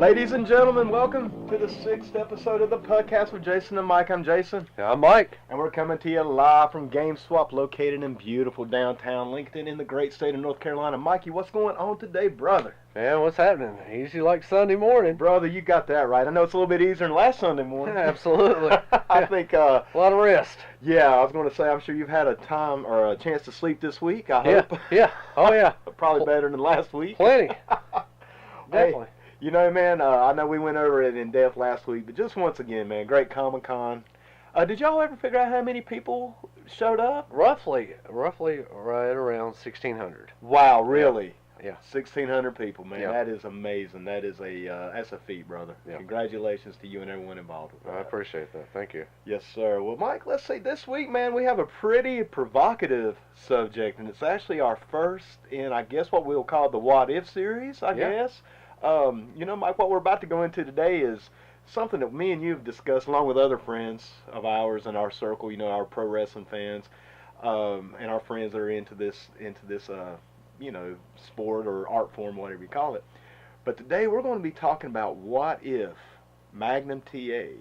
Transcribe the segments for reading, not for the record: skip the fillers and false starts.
Ladies and gentlemen, welcome to the 6th episode of the PUDcast with Jason and Mike. I'm Jason. Yeah, I'm Mike. And we're coming to you live from GameSwap, located in beautiful downtown Lincoln in the great state of North Carolina. Mikey, what's going on today, brother? Man, what's happening? Easy like Sunday morning. Brother, you got that right. I know it's a little bit easier than last Sunday morning. Absolutely. I think... a lot of rest. Yeah, I was going to say, I'm sure you've had a time or a chance to sleep this week, I hope. Yeah. Oh, yeah. Probably better than last week. Plenty. Definitely. Hey, you know, man, I know we went over it in depth last week, but just once again, man, great Comic-Con. Did y'all ever figure out how many people showed up? Roughly right around 1,600. Wow, really? Yeah. 1,600 people, man. Yeah. That is amazing. That's a feat, brother. Yeah. Congratulations to you and everyone involved with that. I appreciate that. Thank you. Yes, sir. Well, Mike, let's see. This week, man, we have a pretty provocative subject, and it's actually our first in, I guess, what we'll call the What If series, I guess. You know, Mike, what we're about to go into today is something that me and you have discussed along with other friends of ours in our circle, you know, our pro wrestling fans, and our friends that are into this, you know, sport or art form, whatever you call it. But today we're going to be talking about what if Magnum TA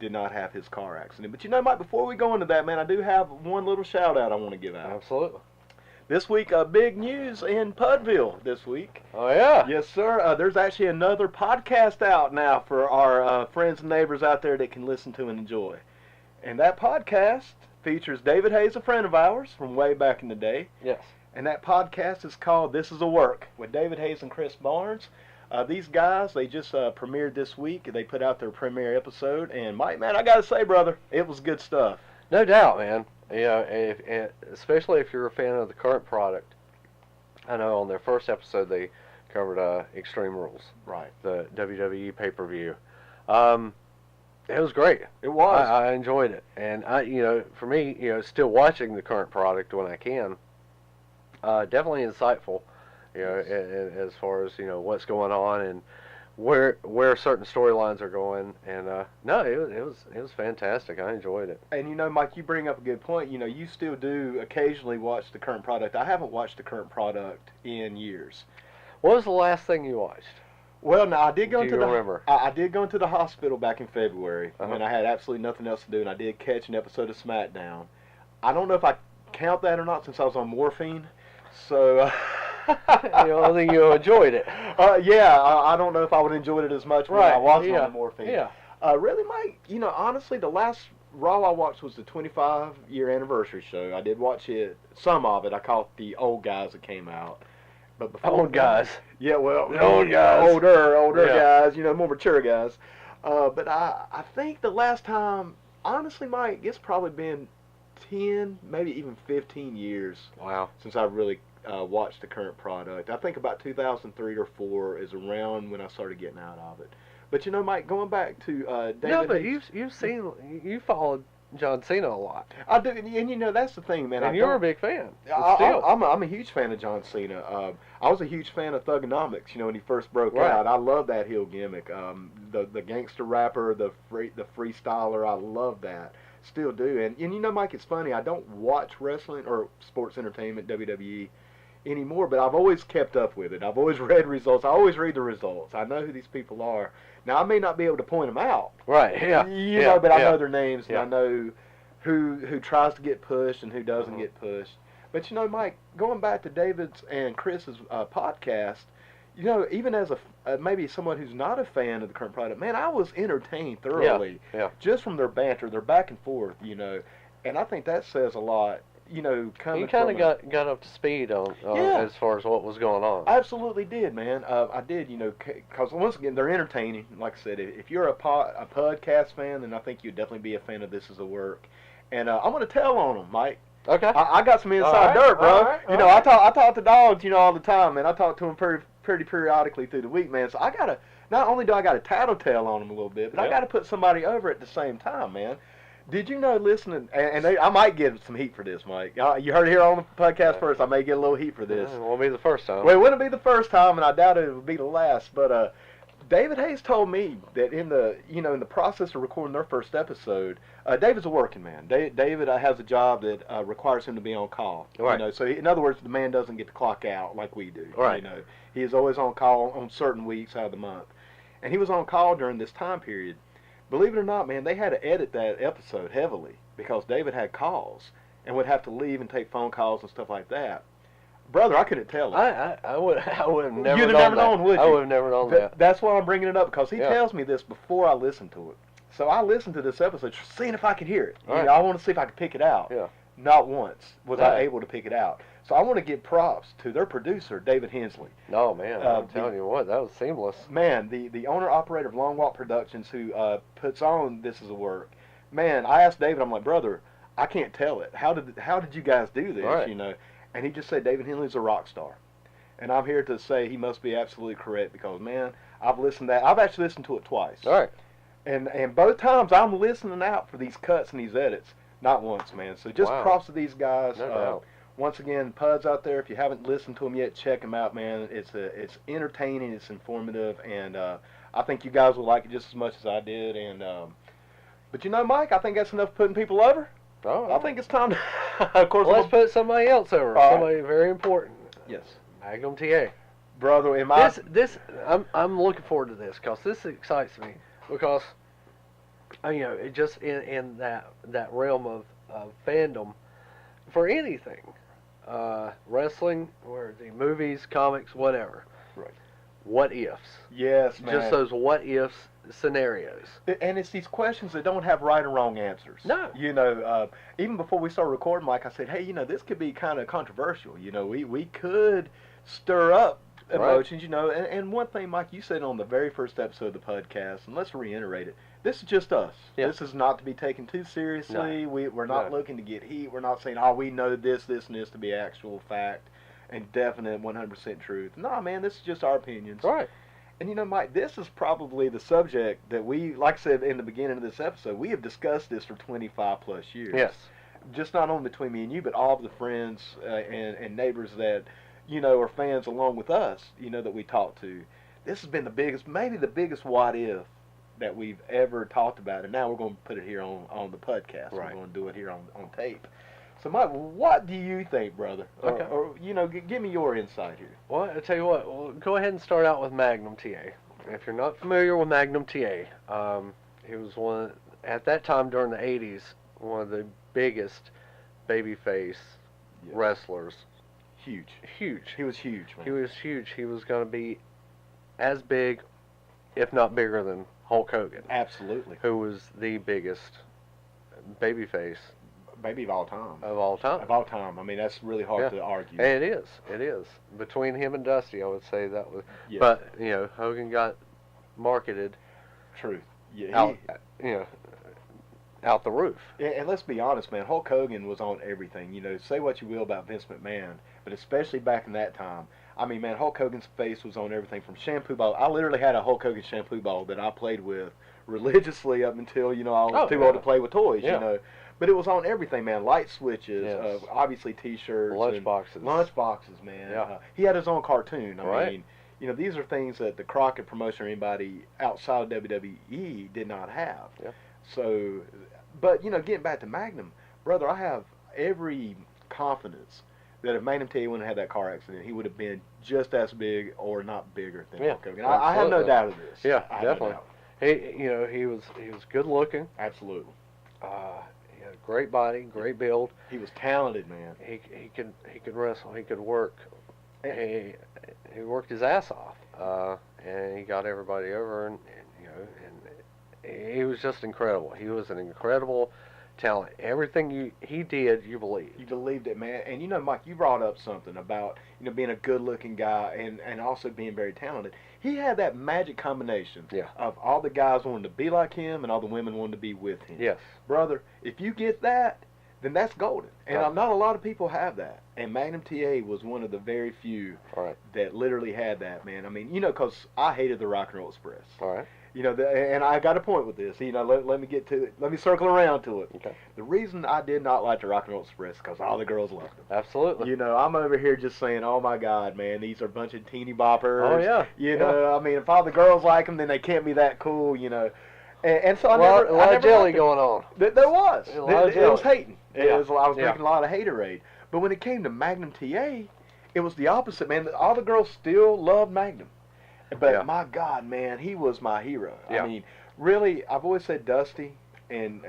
did not have his car accident. But you know, Mike, before we go into that, man, I do have one little shout out I want to give out. Absolutely. This week, big news in Pudville this week. Oh, yeah? Yes, sir. There's actually another podcast out now for our friends and neighbors out there that can listen to and enjoy. And that podcast features David Hayes, a friend of ours from way back in the day. Yes. And that podcast is called This Is a Work with David Hayes and Chris Barnes. These guys, they just premiered this week. They put out their premiere episode. And, Mike, man, I got to say, brother, it was good stuff. No doubt, man. Yeah, especially if you're a fan of the current product. I know on their first episode they covered Extreme Rules. Right. The WWE pay-per-view. It was great. It was. I enjoyed it. And, you know, for me, you know, still watching the current product when I can, definitely insightful, you know, as far as, you know, what's going on and where certain storylines are going, and no, it was fantastic. I enjoyed it. And you know, Mike, you bring up a good point. You know, you still do occasionally watch the current product. I haven't watched the current product in years. What was the last thing you watched? Well, no, I did go into I did go into the hospital back in February Uh-huh. when I had absolutely nothing else to do, and I did catch an episode of SmackDown. I don't know if I count that or not since I was on morphine. So. You know, I think you enjoyed it. Yeah, I don't know if I would enjoy it as much when I was on the morphine. Yeah. Really, Mike, you know, honestly, the last Raw I watched was the 25-year anniversary show. I did watch it, some of it. I caught the old guys that came out. But before Old guys. Yeah, well, The old guys. Older Yeah. guys, you know, more mature guys. But I think the last time, honestly, Mike, it's probably been 10, maybe even 15 years Wow. since I've really watched the current product. I think about 2003 or 4 is around when I started getting out of it. But you know, Mike, going back to David. No, but you followed John Cena a lot. I do, and you know that's the thing, man. And you're a big fan. I'm a huge fan of John Cena. I was a huge fan of Thugonomics. You know, when he first broke out, I love that heel gimmick. The gangster rapper, the freestyler. I love that. Still do. And you know, Mike, it's funny. I don't watch wrestling or sports entertainment, WWE, anymore, but I've always kept up with it. I've always read results. I always read the results. I know who these people are. Now, I may not be able to point them out. Right, yeah. You know, but I know their names, and Yeah. I know who tries to get pushed and who doesn't get pushed. But, you know, Mike, going back to David's and Chris's podcast, you know, even as maybe someone who's not a fan of the current product, man, I was entertained thoroughly. Yeah. Just from their banter, their back and forth, you know. And I think that says a lot. You know, You kind of got up to speed on as far as what was going on. I absolutely did, man. I did, you know, because once again, they're entertaining. Like I said, if you're a podcast fan, then I think you'd definitely be a fan of This Is a Work. And I'm going to tell on them, Mike. Okay. I got some inside dirt, bro. You know, I talk to dogs, you know, all the time, man. I talk to them pretty periodically through the week, man. So I got to, not only do I got to tattletale on them a little bit, but I got to put somebody over at the same time, man. Did you know, listening, and I might get some heat for this, Mike. You heard it here on the podcast first. I may get a little heat for this. It won't be the first time. Well, it wouldn't be the first time, and I doubt it would be the last. But David Hayes told me that in the process of recording their first episode, David's a working man. David has a job that requires him to be on call. Right. You know, so in other words, the man doesn't get to clock out like we do. Right. You know, he is always on call on certain weeks out of the month. and he was on call during this time period. Believe it or not, man, they had to edit that episode heavily because David had calls and would have to leave and take phone calls and stuff like that. Brother, I couldn't tell it. I would have never You'd have never known, would you? I would have never known that. That's why I'm bringing it up, because he tells me this before I listen to it. So I listened to this episode, seeing if I could hear it. Right. I want to see if I could pick it out. Yeah. Not once was I able to pick it out. So I want to give props to their producer, David Hensley. No, man, I'm telling you what, that was seamless. Man, the owner-operator of Long Walk Productions, who puts on This Is a Work. Man, I asked David, I'm like, brother, I can't tell it. How did you guys do this? Right. You know, and he just said David Hensley's a rock star, and I'm here to say he must be absolutely correct, because man, I've actually listened to it twice. All right. And both times I'm listening out for these cuts and these edits, not once, man. So just props to these guys. No doubt. Once again, Puds out there, if you haven't listened to them yet, check them out, man. It's entertaining, it's informative, and I think you guys will like it just as much as I did. And but you know, Mike, I think that's enough putting people over. Oh, I think it's time to, of course, let's put somebody else over. Somebody very important. Yes. Magnum TA. Brother, I'm looking forward to this, because this excites me, because you know, it just in that realm of fandom for anything, wrestling, or the movies, comics, whatever. Right. What ifs? Yes, man. Just those what ifs scenarios. And it's these questions that don't have right or wrong answers. No. You know, even before we started recording, Mike, I said, hey, you know, this could be kind of controversial. You know, we could stir up emotions, right. You know. And one thing, Mike, you said on the very first episode of the podcast, and let's reiterate it, this is just us. Yeah. This is not to be taken too seriously. No. We're not looking to get heat. We're not saying, oh, we know this, and this to be actual fact and definite 100% truth. No, man, this is just our opinions. Right. And you know, Mike, this is probably the subject that we, like I said in the beginning of this episode, we have discussed this for 25 plus years. Yes. Just not only between me and you, but all of the friends and neighbors that, you know, are fans along with us, you know, that we talk to. This has been the biggest, maybe the biggest what if that we've ever talked about. And now we're going to put it here on the podcast. Right. We're going to do it here on tape. So, Mike, what do you think, brother? Okay. Or you know, give me your insight here. Well, I'll tell you what. Well, go ahead and start out with Magnum TA. If you're not familiar with Magnum TA, he was one, at that time during the 80s, one of the biggest babyface wrestlers. Huge. He was huge, man. He was huge. He was going to be as big, if not bigger, than Hulk Hogan. Absolutely. Who was the biggest babyface. Maybe of all time. Of all time. Of all time. I mean, that's really hard to argue. And it is. Between him and Dusty, I would say that was. Yes. But, you know, Hogan got marketed. Truth. Yeah. Out, you know, out the roof. And let's be honest, man. Hulk Hogan was on everything. You know, say what you will about Vince McMahon, but especially back in that time. I mean, man, Hulk Hogan's face was on everything from shampoo ball. I literally had a Hulk Hogan shampoo ball that I played with religiously up until, you know, I was too old to play with toys, you know. But it was on everything, man. Light switches, obviously T-shirts. Lunchboxes. Lunchboxes, man. Yeah. He had his own cartoon. I mean, you know, these are things that the Crockett promotion or anybody outside of WWE did not have. Yeah. So, but, you know, getting back to Magnum, brother, I have every confidence that if Magnum TA wouldn't have had that car accident, he would have been just as big or not bigger than Hulk Hogan. I have no doubt of this. Yeah, definitely. He was good looking. Absolutely. He had a great body, great build. He was talented, man. He could wrestle. He could work. He worked his ass off, and he got everybody over, and you know, and he was just incredible. He was an incredible talent. Everything he did, you believed. You believed it, man. And you know, Mike, you brought up something about, you know, being a good-looking guy and also being very talented. He had that magic combination of all the guys wanting to be like him and all the women wanting to be with him. Yes. Brother, if you get that, then that's golden. And not a lot of people have that. And Magnum TA was one of the very few that literally had that, man. I mean, you know, because I hated the Rock and Roll Express. All right. You know, and I got a point with this. You know, let me get to it. Let me circle around to it. Okay. The reason I did not like the Rock and Roll Express because all the girls loved them. Absolutely. You know, I'm over here just saying, oh my God, man, these are a bunch of teeny boppers. Oh yeah. You know, I mean, if all the girls like them, then they can't be that cool. You know, and so a lot of jelly going on. There was. It was hating. Yeah. I was drinking a lot of haterade. But when it came to Magnum TA, it was the opposite, man. All the girls still loved Magnum. But Yeah. my God, man, he was my hero. Yeah. I mean, really, I've always said Dusty and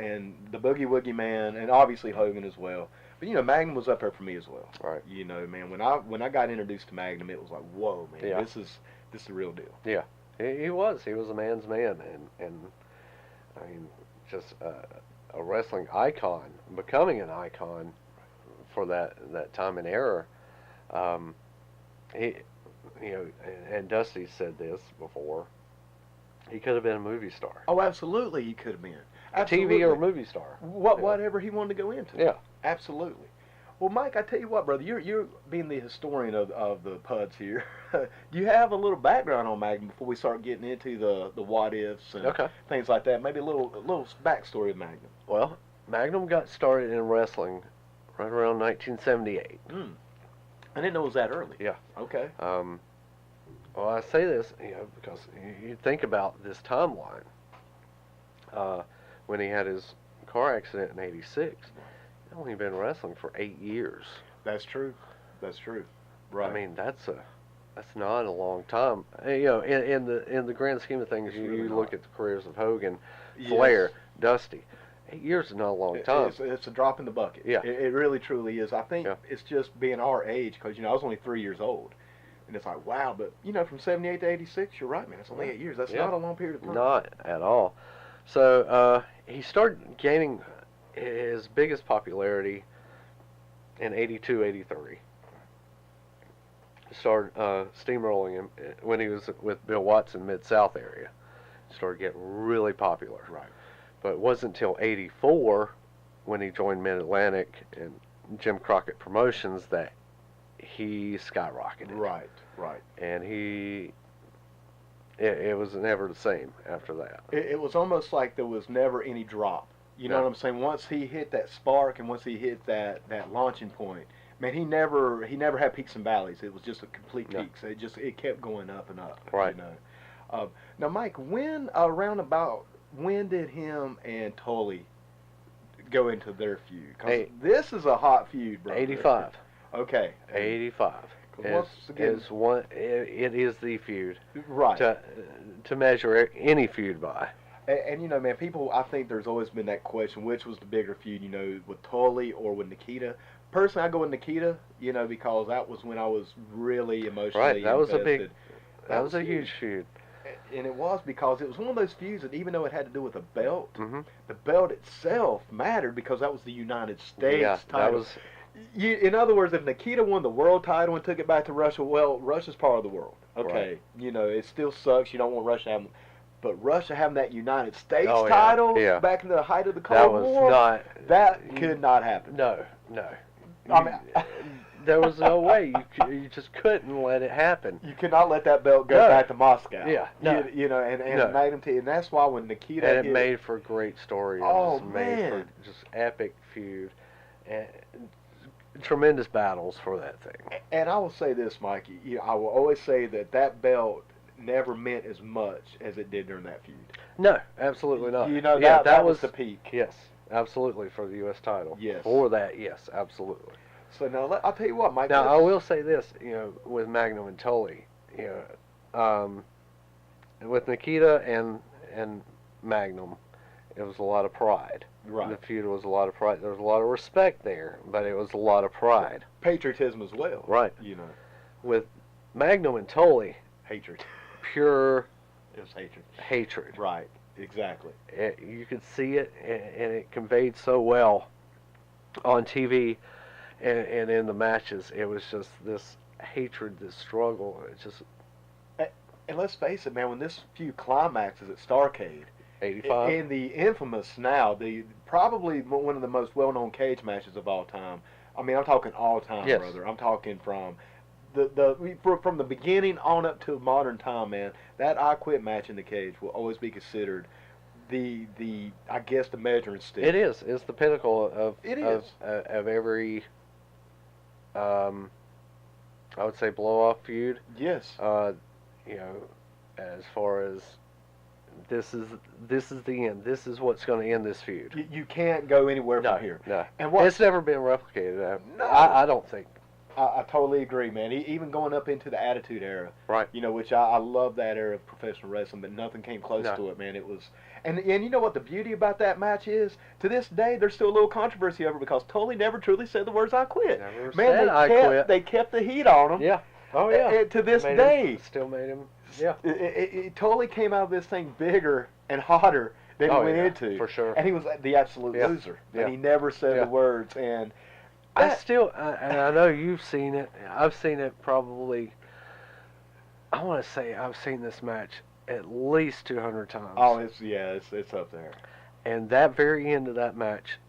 the Boogie Woogie Man, and obviously Hogan as well. But Magnum was up there for me as well. Right. Man, when I got introduced to Magnum, it was like, whoa, man, Yeah. this is the real deal. Yeah. He was a man's man, and I mean, just a wrestling icon, becoming an icon for that time and era. He, and Dusty said this before. He could have been a movie star. Oh, absolutely, he could have been. Absolutely. TV or movie star. Whatever he wanted to go into. Yeah. Absolutely. Well, Mike, I tell you what, brother, you're being the historian of the PUDs here. You have a little background on Magnum before we start getting into the what ifs and things like that. Maybe a little backstory of Magnum. Well, Magnum got started in wrestling right around 1978. I didn't know it was that early. Yeah. Okay. Well, I say this, because you think about this timeline. When he had his car accident in '86, he'd only been wrestling for 8 years. That's true. That's true. Right. I mean, that's not a long time. In the grand scheme of things, It's really you not. look at the careers of Hogan, Yes. Flair, Dusty. 8 years is not a long time. It's a drop in the bucket. Yeah. It really truly is. I think Yeah. it's just being our age because I was only 3 years old, and it's like wow. But from 78 to 86, you're right, man. It's only 8 years. That's Yeah. not a long period of time. Not at all. So he started gaining his biggest popularity in '82, '83. Started steamrolling him when he was with Bill Watts in Mid-South area. Started getting really popular. Right. But it wasn't until '84 when he joined Mid-Atlantic and Jim Crockett Promotions that he skyrocketed. Right. Right. And it was never the same after that. It was almost like there was never any drop. You know No. what I'm saying? Once he hit that spark and once he hit that launching point, man, he never had peaks and valleys. It was just a complete No. peaks. It kept going up and up. Right. Now, Mike, when did him and Tully go into their feud? 'Cause this is a hot feud, bro. '85. Okay. 85. Once again, It is the feud right. to measure any feud by. And man, people, I think there's always been that question, which was the bigger feud, with Tully or with Nikita. Personally, I go with Nikita, because that was when I was really emotionally Right, that was invested. that was a huge feud. And it was because it was one of those feuds that even though it had to do with a belt, Mm-hmm. the belt itself mattered because that was the United States Yeah, title. that was In other words, if Nikita won the world title and took it back to Russia, well, Russia's part of the world. Okay, it still sucks. You don't want Russia to have, but Russia having that United States title back in the height of the Cold War, that could not happen. No. I mean, there was no way. You just couldn't let it happen. you could not let that belt go back to Moscow. Yeah, no. no. And Magnum TA, and that's why when Nikita And it made for a great story. Oh, made for man. just epic feud. And tremendous battles for that thing. And I will say this, Mikey. I will always say that belt never meant as much as it did during that feud. No, absolutely not. That was the peak. Yes, absolutely, for the U.S. title. Yes. For that, yes, absolutely. So now I'll tell you what, Mike. Now I will say this, with Magnum and Tully, with Nikita and Magnum, it was a lot of pride. Right. The feud was a lot of pride. There was a lot of respect there, but it was a lot of pride. Patriotism as well. Right. With Magnum and Tully, Hatred. pure It was hatred. hatred. Right. Exactly. You could see it, and it conveyed so well on TV and in the matches. It was just this hatred, this struggle. It's just. And let's face it, man. When this feud climaxes at Starrcade, 85. in the infamous now, probably one of the most well-known cage matches of all time. I mean, I'm talking all time, Yes. brother. I'm talking from from the beginning on up to modern time, man. That I Quit match in the cage will always be considered the I guess the measuring stick. It is. It's the pinnacle of every I would say blow-off feud. Yes. As far as this is the end. This is what's going to end this feud. You can't go anywhere from here. No. And what? It's never been replicated. No. I don't think. I totally agree, man. Even going up into the Attitude Era, Right. you know, which I love that era of professional wrestling, but nothing came close No. to it, man. It was, and you know what the beauty about that match is? To this day, there's still a little controversy over it because Tully never truly said the words "I quit." Never Man, said I quit. They kept the heat on him. Yeah. Oh yeah. To this Made day, him, still made him. Yeah. It totally came out of this thing bigger and hotter than he went into. For sure. And he was the absolute loser. Yeah. And he never said the words. And and I know you've seen it. I've seen it probably. I want to say I've seen this match at least 200 times. Oh, it's up there. And that very end of that match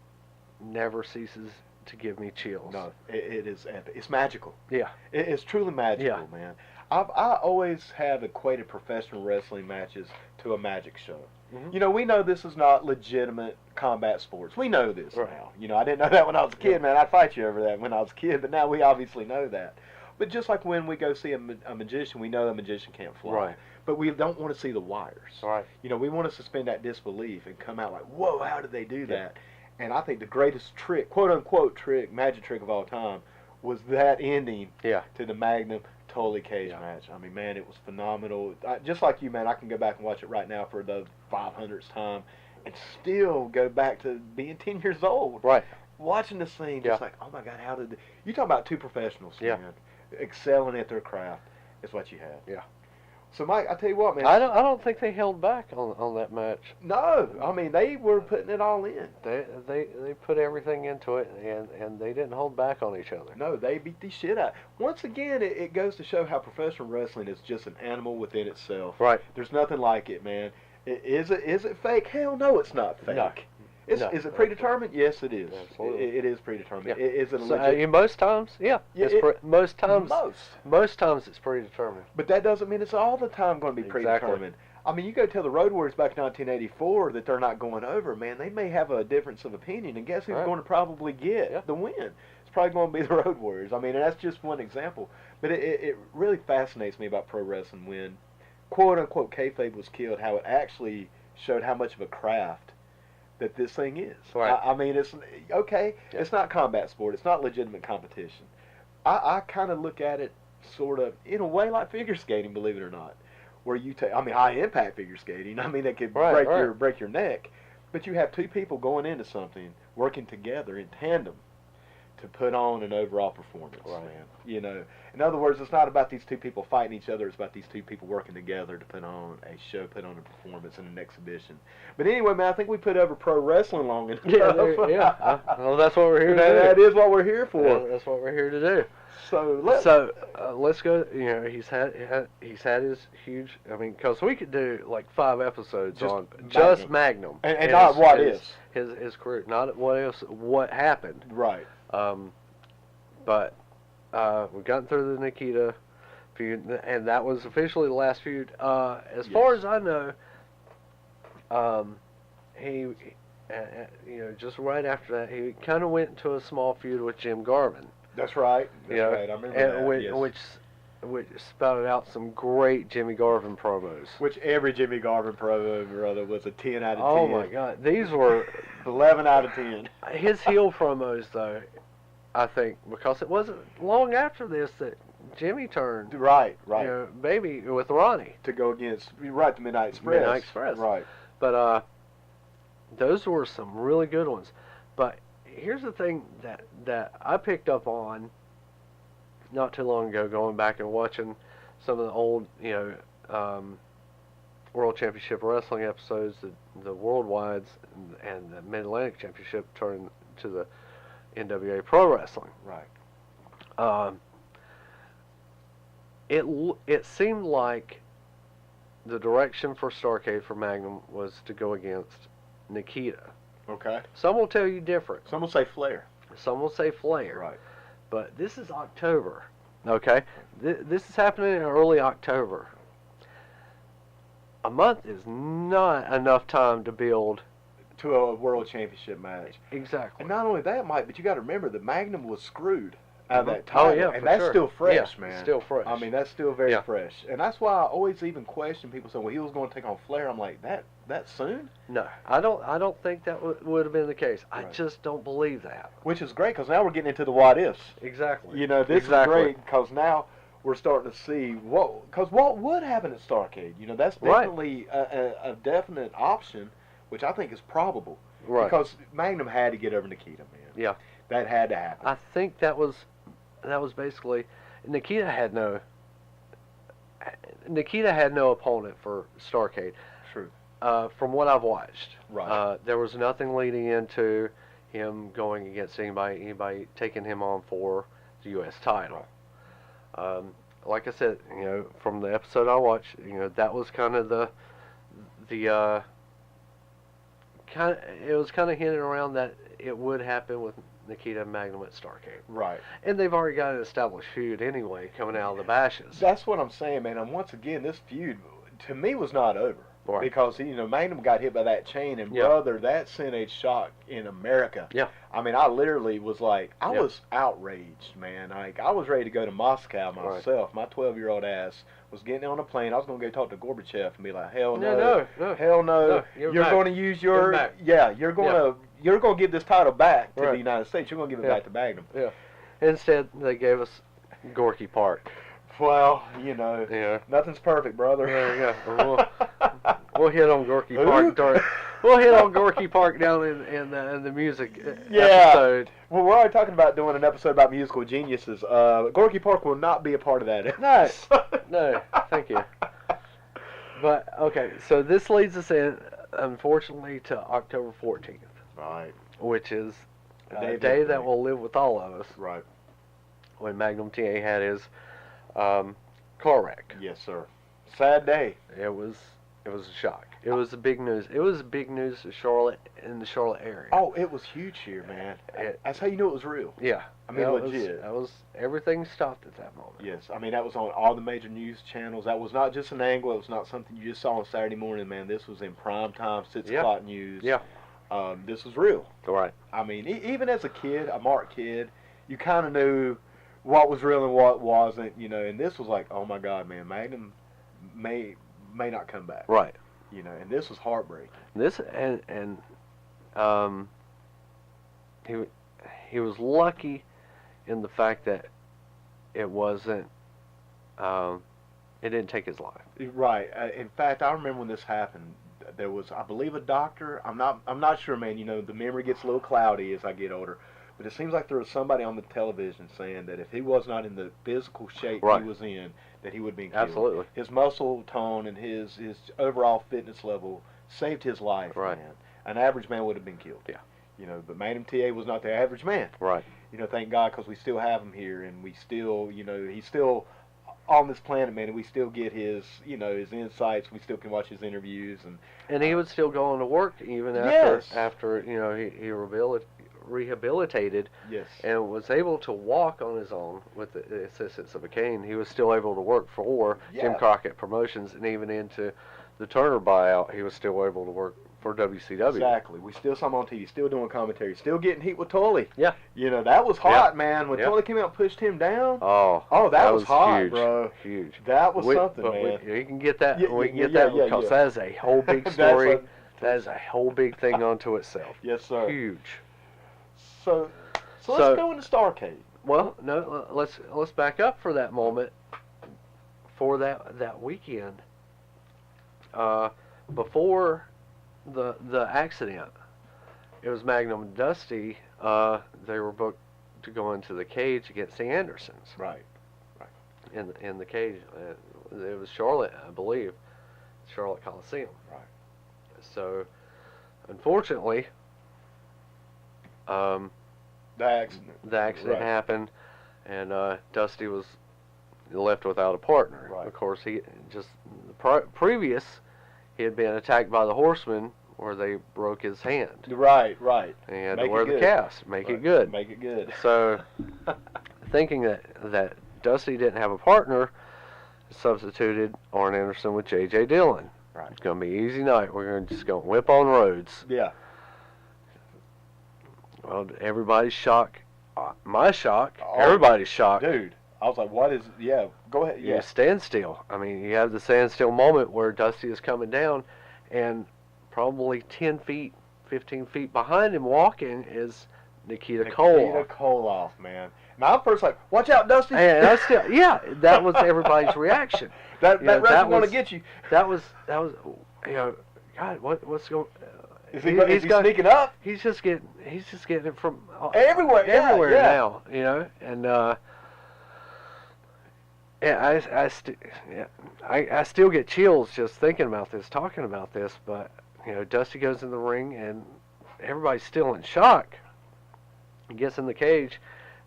never ceases to give me chills. No, it is epic. It's magical. Yeah. It's truly magical, man. I always have equated professional wrestling matches to a magic show. Mm-hmm. You know, we know this is not legitimate combat sports. We know this now. You know, I didn't know that when I was a kid, man. I'd fight you over that when I was a kid, but now we obviously know that. But just like when we go see a magician, we know a magician can't fly. Right. But we don't want to see the wires. Right. You know, we want to suspend that disbelief and come out like, whoa, how did they do that? And I think the greatest trick, quote-unquote trick, magic trick of all time, was that ending to the Magnum Tully cage match. I mean, man, it was phenomenal. Just like you, man, I can go back and watch it right now for the 500th time and still go back to being 10 years old. Right. Watching this thing, just like, oh, my God, how did you talk about two professionals, man, excelling at their craft is what you had. Yeah. So, Mike, I tell you what, man. I don't think they held back on that match. No, I mean they were putting it all in. They put everything into it, and they didn't hold back on each other. No, they beat the shit out. Once again, it goes to show how professional wrestling is just an animal within itself. Right. There's nothing like it, man. Is it fake? Hell no, it's not fake. No. Is it predetermined? Yes, it is. Absolutely. It is predetermined. Yeah. Is it a legit? Most times, most times it's predetermined. But that doesn't mean it's all the time going to be predetermined. I mean, you go tell the Road Warriors back in 1984 that they're not going over, man. They may have a difference of opinion, and guess who's going to probably get the win? It's probably going to be the Road Warriors. I mean, and that's just one example. But it really fascinates me about pro wrestling when, quote-unquote, kayfabe was killed, how it actually showed how much of a craft that this thing is. Right. I mean, it's okay. Yeah. It's not combat sport. It's not legitimate competition. I kind of look at it sort of in a way like figure skating, believe it or not, where you take. I mean, high impact figure skating. I mean, that could break your neck, but you have two people going into something, working together in tandem to put on an overall performance, man. You know, in other words, it's not about these two people fighting each other. It's about these two people working together to put on a show, put on a performance and an exhibition. But anyway, man, I think we put over pro wrestling long enough. Well, that's what we're here to do. That is what we're here for. That's what we're here to do. So let's go. You know, he's had his huge. I mean, because we could do like 5 episodes on just Magnum and not what is his career, not what else, what happened. Right. But we've gotten through the Nikita feud, and that was officially the last feud. As far as I know, he, you know, just right after that, he kind of went into a small feud with Jim Garvin. That's right. That's right. I remember that. Which spouted out some great Jimmy Garvin promos. Which every Jimmy Garvin promo, brother, was a 10 out of 10. Oh my God, these were 11 out of 10. His heel promos, though, I think, because it wasn't long after this that Jimmy turned. Right. You know, baby with Ronnie to go against the Midnight Express. Right. But those were some really good ones. But here's the thing that I picked up on not too long ago, going back and watching some of the old, you know, World Championship Wrestling episodes, the Worldwides and the Mid-Atlantic Championship turned to the NWA Pro Wrestling. Right. It seemed like the direction for Starrcade for Magnum was to go against Nikita. Okay. Some will tell you different. Some will say Flair. Some will say Flair. Right. But this is October. Okay. This is happening in early October. A month is not enough time to build to a World Championship match. Exactly. And not only that, Mike, but you got to remember that Magnum was screwed out of that title. Oh, yeah, and that's still fresh, man. Still fresh. I mean, that's still very fresh. And that's why I always even question people saying, well, he was going to take on Flair. I'm like, that that soon. No, I don't think that would have been the case. I Right. just don't believe that. Which is great because now we're getting into the what ifs. Exactly. You know, this is great because now we're starting to see what would happen at Starrcade. You know, that's definitely a definite option, which I think is probable. Right. Because Magnum had to get over Nikita, man. Yeah. That had to happen. I think that was basically Nikita had no opponent for Starrcade. True. From what I've watched, Right. there was nothing leading into him going against anybody taking him on for the U.S. title. Right. Like I said, you know, from the episode I watched, you know, that was kind of it was kind of hinted around that it would happen with Nikita and Magnum at Starrcade. Right. And they've already got an established feud anyway coming out of the bashes. That's what I'm saying, man. And once again, this feud to me was not over. Right. Because, you know, Magnum got hit by that chain, and brother, that sent a shock in America. Yeah. I mean, I literally was like, I was outraged, man. Like, I was ready to go to Moscow myself. My 12-year-old ass was getting on a plane. I was going to go talk to Gorbachev and be like, hell no. Hell no. You're going to use your, you're going to give this title back to the United States. You're going to give it back to Magnum. Yeah. Instead, they gave us Gorky Park. Well, you know, nothing's perfect, brother. Yeah. We'll hit on Gorky Park. We'll hit on Gorky Park down in the music episode. Well, we're already talking about doing an episode about musical geniuses. Gorky Park will not be a part of that. No, thank you. But okay, so this leads us in, unfortunately, to October 14th. Right. Which is a day that will live with all of us. Right. When Magnum TA had his car wreck. Yes, sir. Sad day. It was a shock. It was a big news. It was big news in the Charlotte area. Oh, it was huge here, man. That's how you knew it was real. Yeah. I mean, legit. That was everything stopped at that moment. Yes. I mean, that was on all the major news channels. That was not just an angle. It was not something you just saw on Saturday morning, man. This was in prime time, 6 o'clock news. Yeah. This was real. Right. I mean, even as a kid, a Mark kid, you kind of knew what was real and what wasn't, you know. And this was like, oh my God, man, Magnum may not come back. Right. You know, and this was heartbreaking. This he was lucky in the fact that it wasn't it didn't take his life. Right. In fact, I remember when this happened. There was, I believe, a doctor. I'm not sure, man. You know, the memory gets a little cloudy as I get older. But it seems like there was somebody on the television saying that if he was not in the physical shape he was in, that he would have been killed. Absolutely. His muscle tone and his overall fitness level saved his life, man. An average man would have been killed. Yeah. You know, but Magnum TA was not the average man. Right. You know, thank God, because we still have him here, and we still, you know, he's still on this planet, man, and we still get his, you know, his insights. We still can watch his interviews, and he would still go on to work even after you know he rehabilitated and was able to walk on his own with the assistance of a cane. He was still able to work for Jim Crockett Promotions, and even into the Turner buyout, he was still able to work for WCW. Exactly. We still saw him on TV, still doing commentary, still getting heat with Tully. Yeah. You know, that was hot, man. When Tully came out and pushed him down. Oh, that was hot, huge, bro. Huge. That was something, man. You can get that. We can get that because that is a whole big story. That is a whole big thing unto itself. Yes, sir. Huge. So let's go into Starrcade. Well, no, let's back up for that moment. For that weekend, before the accident, it was Magnum and Dusty. They were booked to go into the cage against the Andersons. Right. In the cage, it was Charlotte, I believe, Charlotte Coliseum. Right. So, unfortunately, the accident happened, and Dusty was left without a partner. Right. Of course, he just previous he had been attacked by the Horsemen, where they broke his hand. Right. And he had to wear the cast, make it good. Make it good. So, thinking that Dusty didn't have a partner, substituted Arn Anderson with J.J. Dillon. Right. It's going to be an easy night. We're just going to whip on roads. Yeah. Well, everybody's shocked. My shock. Everybody's shocked. Dude, I was like, what is... Yeah, go ahead. Yeah, standstill. I mean, you have the standstill moment where Dusty is coming down, and probably 10 feet, 15 feet behind him walking is Nikita Koloff. Nikita Koloff, man. Now I'm first like, watch out, Dusty. And I still, yeah, that was everybody's reaction. that wrestler's going to get you. That was, you know, God, what's going? Is he sneaking up? He's just getting it from everywhere now, you know, and yeah, I still get chills just thinking about this, talking about this. But you know, Dusty goes in the ring, and everybody's still in shock. He gets in the cage,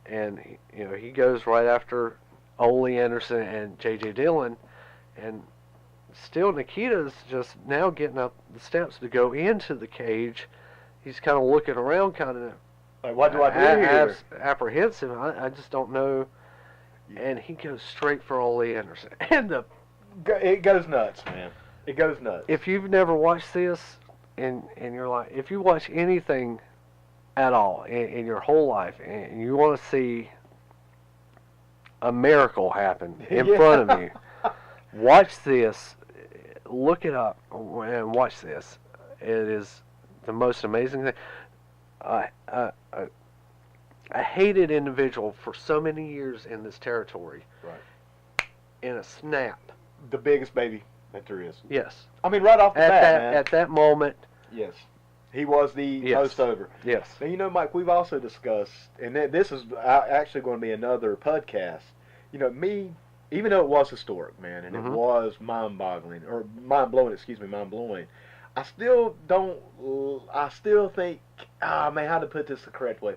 and he goes right after Ole Anderson and J.J. Dillon, and still Nikita's just now getting up the steps to go into the cage. He's kind of looking around, kind of like, what do I do here? Apprehensive. I just don't know. And he goes straight for Ole Anderson, and it goes nuts, man. It goes nuts. If you've never watched this in your life, if you watch anything at all in your whole life, and you want to see a miracle happen in front of you, watch this. Look it up and watch this. It is the most amazing thing. A hated individual for so many years in this territory. Right. In a snap. The biggest baby that there is. Yes. I mean, right off the bat, man. At that moment. Yes. He was the most over. Yes. Now, you know, Mike, we've also discussed, and this is actually going to be another podcast. You know, me, even though it was historic, man, and it was mind-blowing, I still think, man, how to put this the correct way.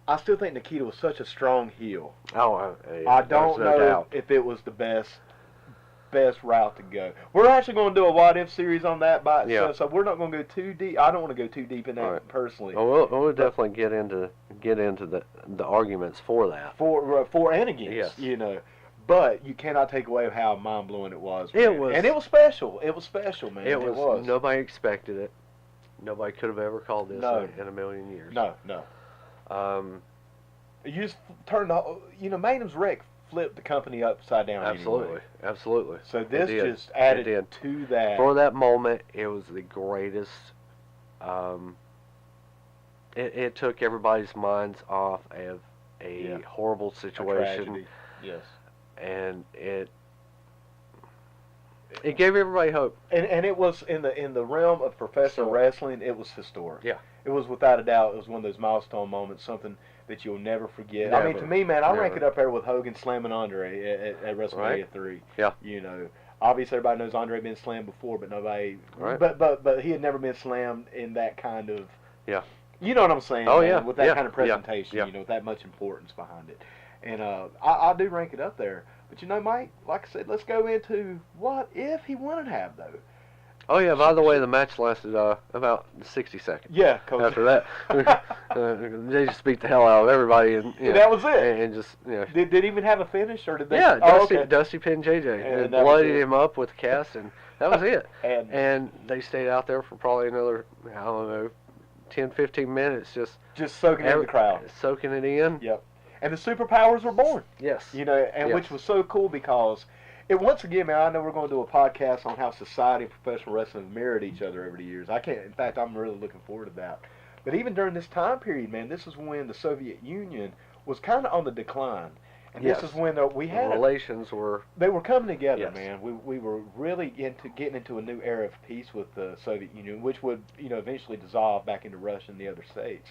I still think Nikita was such a strong heel. Oh, I don't know if it was the best route to go. We're actually going to do a what if series on that by itself, so we're not going to go too deep. I don't want to go too deep in that personally. Well, we'll definitely get into the arguments for that. For and against, yes. You know. But you cannot take away how mind-blowing it was. Man. It was. And it was special. It was special, man. It was. Nobody expected it. Nobody could have ever called this in a million years. No. You just turned Magnum's wreck flipped the company upside down. Absolutely. So this just added to that. For that moment, it was the greatest. It took everybody's minds off of a horrible situation. Yes. And it gave everybody hope. And it was in the realm of professional wrestling, it was historic. Yeah. It was without a doubt. It was one of those milestone moments, something that you'll never forget. I mean, to me, man, I rank it up there with Hogan slamming Andre at WrestleMania 3. Yeah. You know, obviously everybody knows Andre had been slammed before, but nobody. Right. But he had never been slammed in that kind of. Yeah. You know what I'm saying? Oh, man, yeah. With that kind of presentation, Yeah. you know, with that much importance behind it, and I do rank it up there. But you know, Mike, like I said, let's go into what if he wouldn't have though. Oh yeah. By the way, the match lasted about 60 seconds. Yeah. After that, they just beat the hell out of everybody, and that was it. And just Did it even have a finish, or did they? Yeah, Dusty pinned JJ and bloodied him up with the cast, and that was it. and they stayed out there for probably another 10, 15 minutes, just soaking in the crowd, soaking it in. Yep. And the superpowers were born. Yes. You know, and which was so cool because once again, man, I know we're going to do a podcast on how society and professional wrestling have mirrored each other over the years. In fact, I'm really looking forward to that. But even during this time period, man, this is when the Soviet Union was kind of on the decline. And this is when we had relations were coming together, yes. Man. We were really getting into a new era of peace with the Soviet Union, which would eventually dissolve back into Russia and the other states.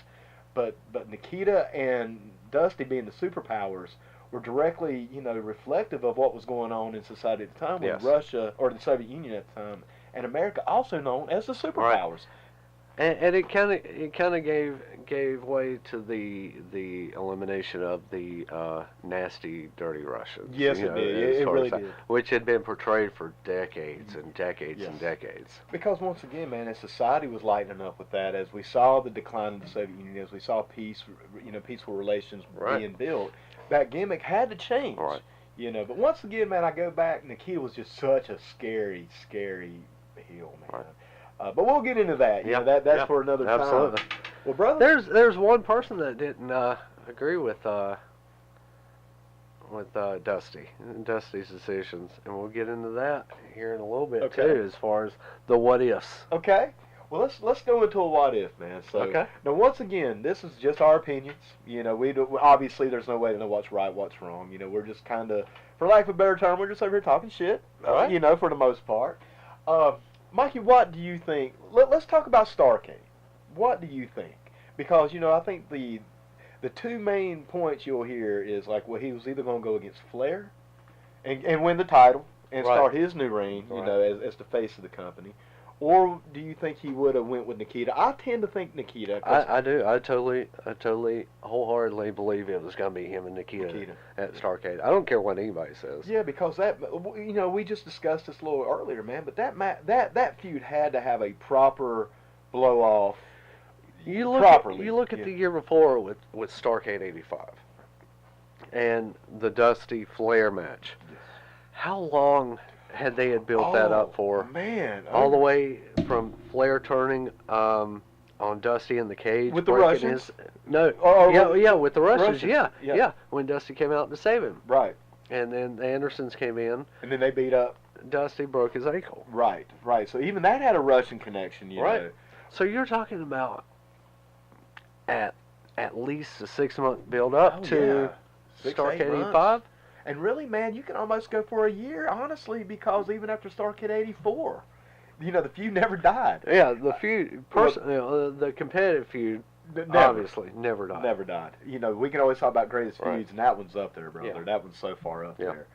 But Nikita and Dusty being the superpowers were directly reflective of what was going on in society at the time with Russia or the Soviet Union at the time and America, also known as the superpowers. Right. And it kind of gave way to the elimination of the nasty, dirty Russians. Yes, it did. It really did. Which had been portrayed for decades and decades and decades. Because once again, man, as society was lightening up with that, as we saw the decline of the Soviet Union, as we saw peaceful relations being built, that gimmick had to change. Right. But once again, man, I go back. Nikita was just such a scary heel, man. Right. But we'll get into that. That's for another time. Absolutely. Well, brother, there's one person that didn't agree with Dusty's decisions, and we'll get into that here in a little bit too, as far as the what ifs. Okay. Well, let's go into a what if, man. So Okay. now, once again, this is just our opinions. You know, obviously there's no way to know what's right, what's wrong. You know, we're just kind of, for lack of a better term, we're just over here talking shit. Right. You know, for the most part. Mikey, what do you think? Let's talk about Starrcade. What do you think? Because you know, I think the two main points you'll hear is like, well, he was either going to go against Flair and win the title and Right. start his new reign, you Right. know, as the face of the company. Or do you think he would have went with Nikita? I tend to think Nikita. I do. I totally, wholeheartedly believe it was going to be him and Nikita at Starrcade. I don't care what anybody says. Yeah, because that, you know, we just discussed this a little earlier, man. But that feud had to have a proper blow off. You look properly. You look at the year before with Starrcade '85 and the Dusty Flair match. Yes. How long had they built that up for? Man, all the way from Flair turning on Dusty in the cage with the breaking Russians. With the Russians. Yeah. Yeah. When Dusty came out to save him, Right. and then the Andersons came in. And then they beat up. Dusty broke his ankle. Right. So even that had a Russian connection, you know. So you're talking about at least a 6-month build up to Starrcade '85. And really, man, you can almost go for a year, honestly, because even after Starrcade '84, you know, the feud never died. Yeah, the feud, the competitive feud, obviously never died. Never died. You know, we can always talk about greatest Right. feuds, and that one's up there, brother. Yeah. That one's so far up Yeah. there.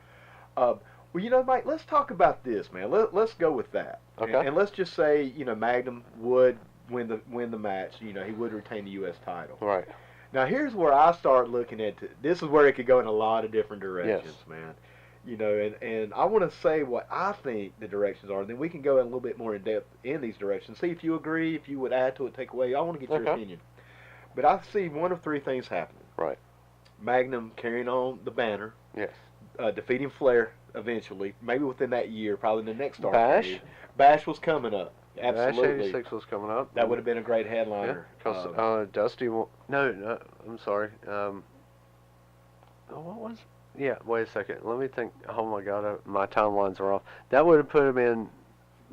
Well, you know, Mike, let's talk about this, man. Let's go with that. Okay. And let's just say, you know, Magnum would win the match. You know, he would retain the U.S. title. Right. Now, here's where I start looking at this is where it could go in a lot of different directions, man. You know, and I want to say what I think the directions are. Then we can go a little bit more in depth in these directions. See if you agree, if you would add to it, take away. I want to get your opinion. But I see one of three things happening. Right. Magnum carrying on the banner. Yes. Defeating Flair eventually, maybe within that year, probably the next Bash. Bash was coming up. Absolutely. Bash '86 was coming up. That would have been a great headliner. Because Dusty. No, I'm sorry. What was? Yeah. Wait a second. Let me think. Oh my God, my timelines are off. That would have put him in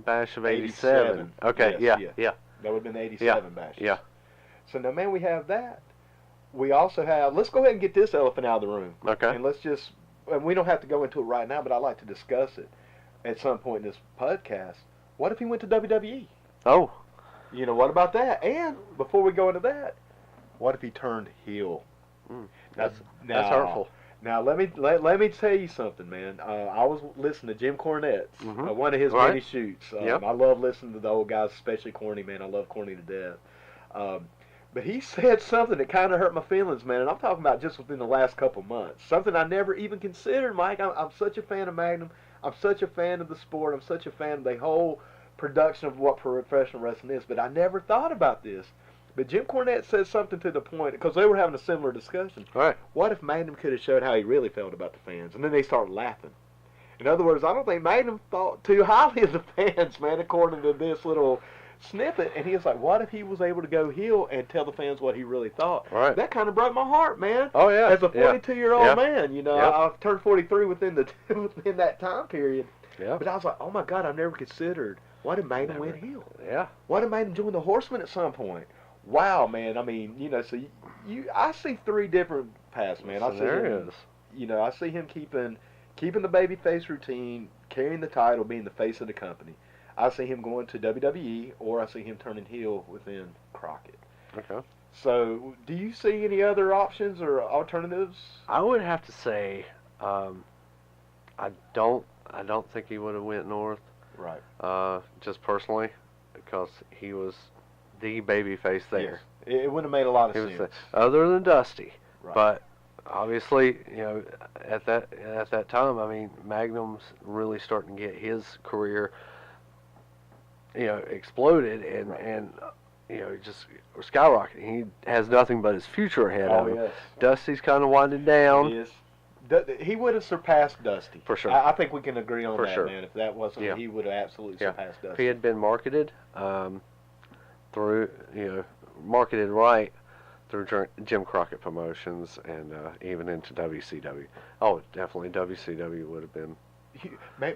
Bash of '87. Okay. Yes, yeah. That would have been the '87 Bash. Yeah. So now, man, we have that. We also have. Let's go ahead and get this elephant out of the room. Okay. And let's just. And we don't have to go into it right now, but I'd like to discuss it at some point in this podcast. What if he went to WWE? Oh. You know, what about that? And before we go into that, what if he turned heel? That's hurtful. Now let me tell you something, man. I was listening to Jim Cornette's one of his many shoots. I love listening to the old guys, especially Corny, man. I love Corny to death. But he said something that kind of hurt my feelings, man. And I'm talking about just within the last couple months. Something I never even considered, Mike. I'm such a fan of Magnum. I'm such a fan of the sport. I'm such a fan of the whole production of what professional wrestling is. But I never thought about this. But Jim Cornette said something to the point, because they were having a similar discussion. Right. What if Magnum could have showed how he really felt about the fans? And then they started laughing. In other words, I don't think Magnum thought too highly of the fans, man, according to this little snippet. And he was like, what if he was able to go heel and tell the fans what he really thought? Right. That kind of broke my heart, man. Oh, yeah. As a 42-year-old man, you know, Yeah. I've turned 43 within that time period. Yeah. But I was like, oh my God, I've never considered, what if Magnum went heel? Yeah. What if Magnum joined the Horsemen at some point? Wow, man. I mean, you know, so I see three different paths, man. I see him keeping the babyface routine, carrying the title, being the face of the company. I see him going to WWE, or I see him turning heel within Crockett. Okay. So, do you see any other options or alternatives? I would have to say, I don't think he would have went north. Right. Just personally, because he was the babyface there. Yes. It would have made a lot of sense. Other than Dusty. Right. But obviously, you know, at that time, I mean, Magnum's really starting to get his career, you know, exploded and you know, just skyrocketing. He has nothing but his future ahead of him. Yes. Dusty's kind of winding down. He is. He would have surpassed Dusty. For sure. I think we can agree on that, sure. man. If that wasn't, he would have absolutely surpassed Dusty. If he had been marketed through, you know, marketed right through Jim Crockett Promotions and even into WCW. Oh, definitely WCW would have been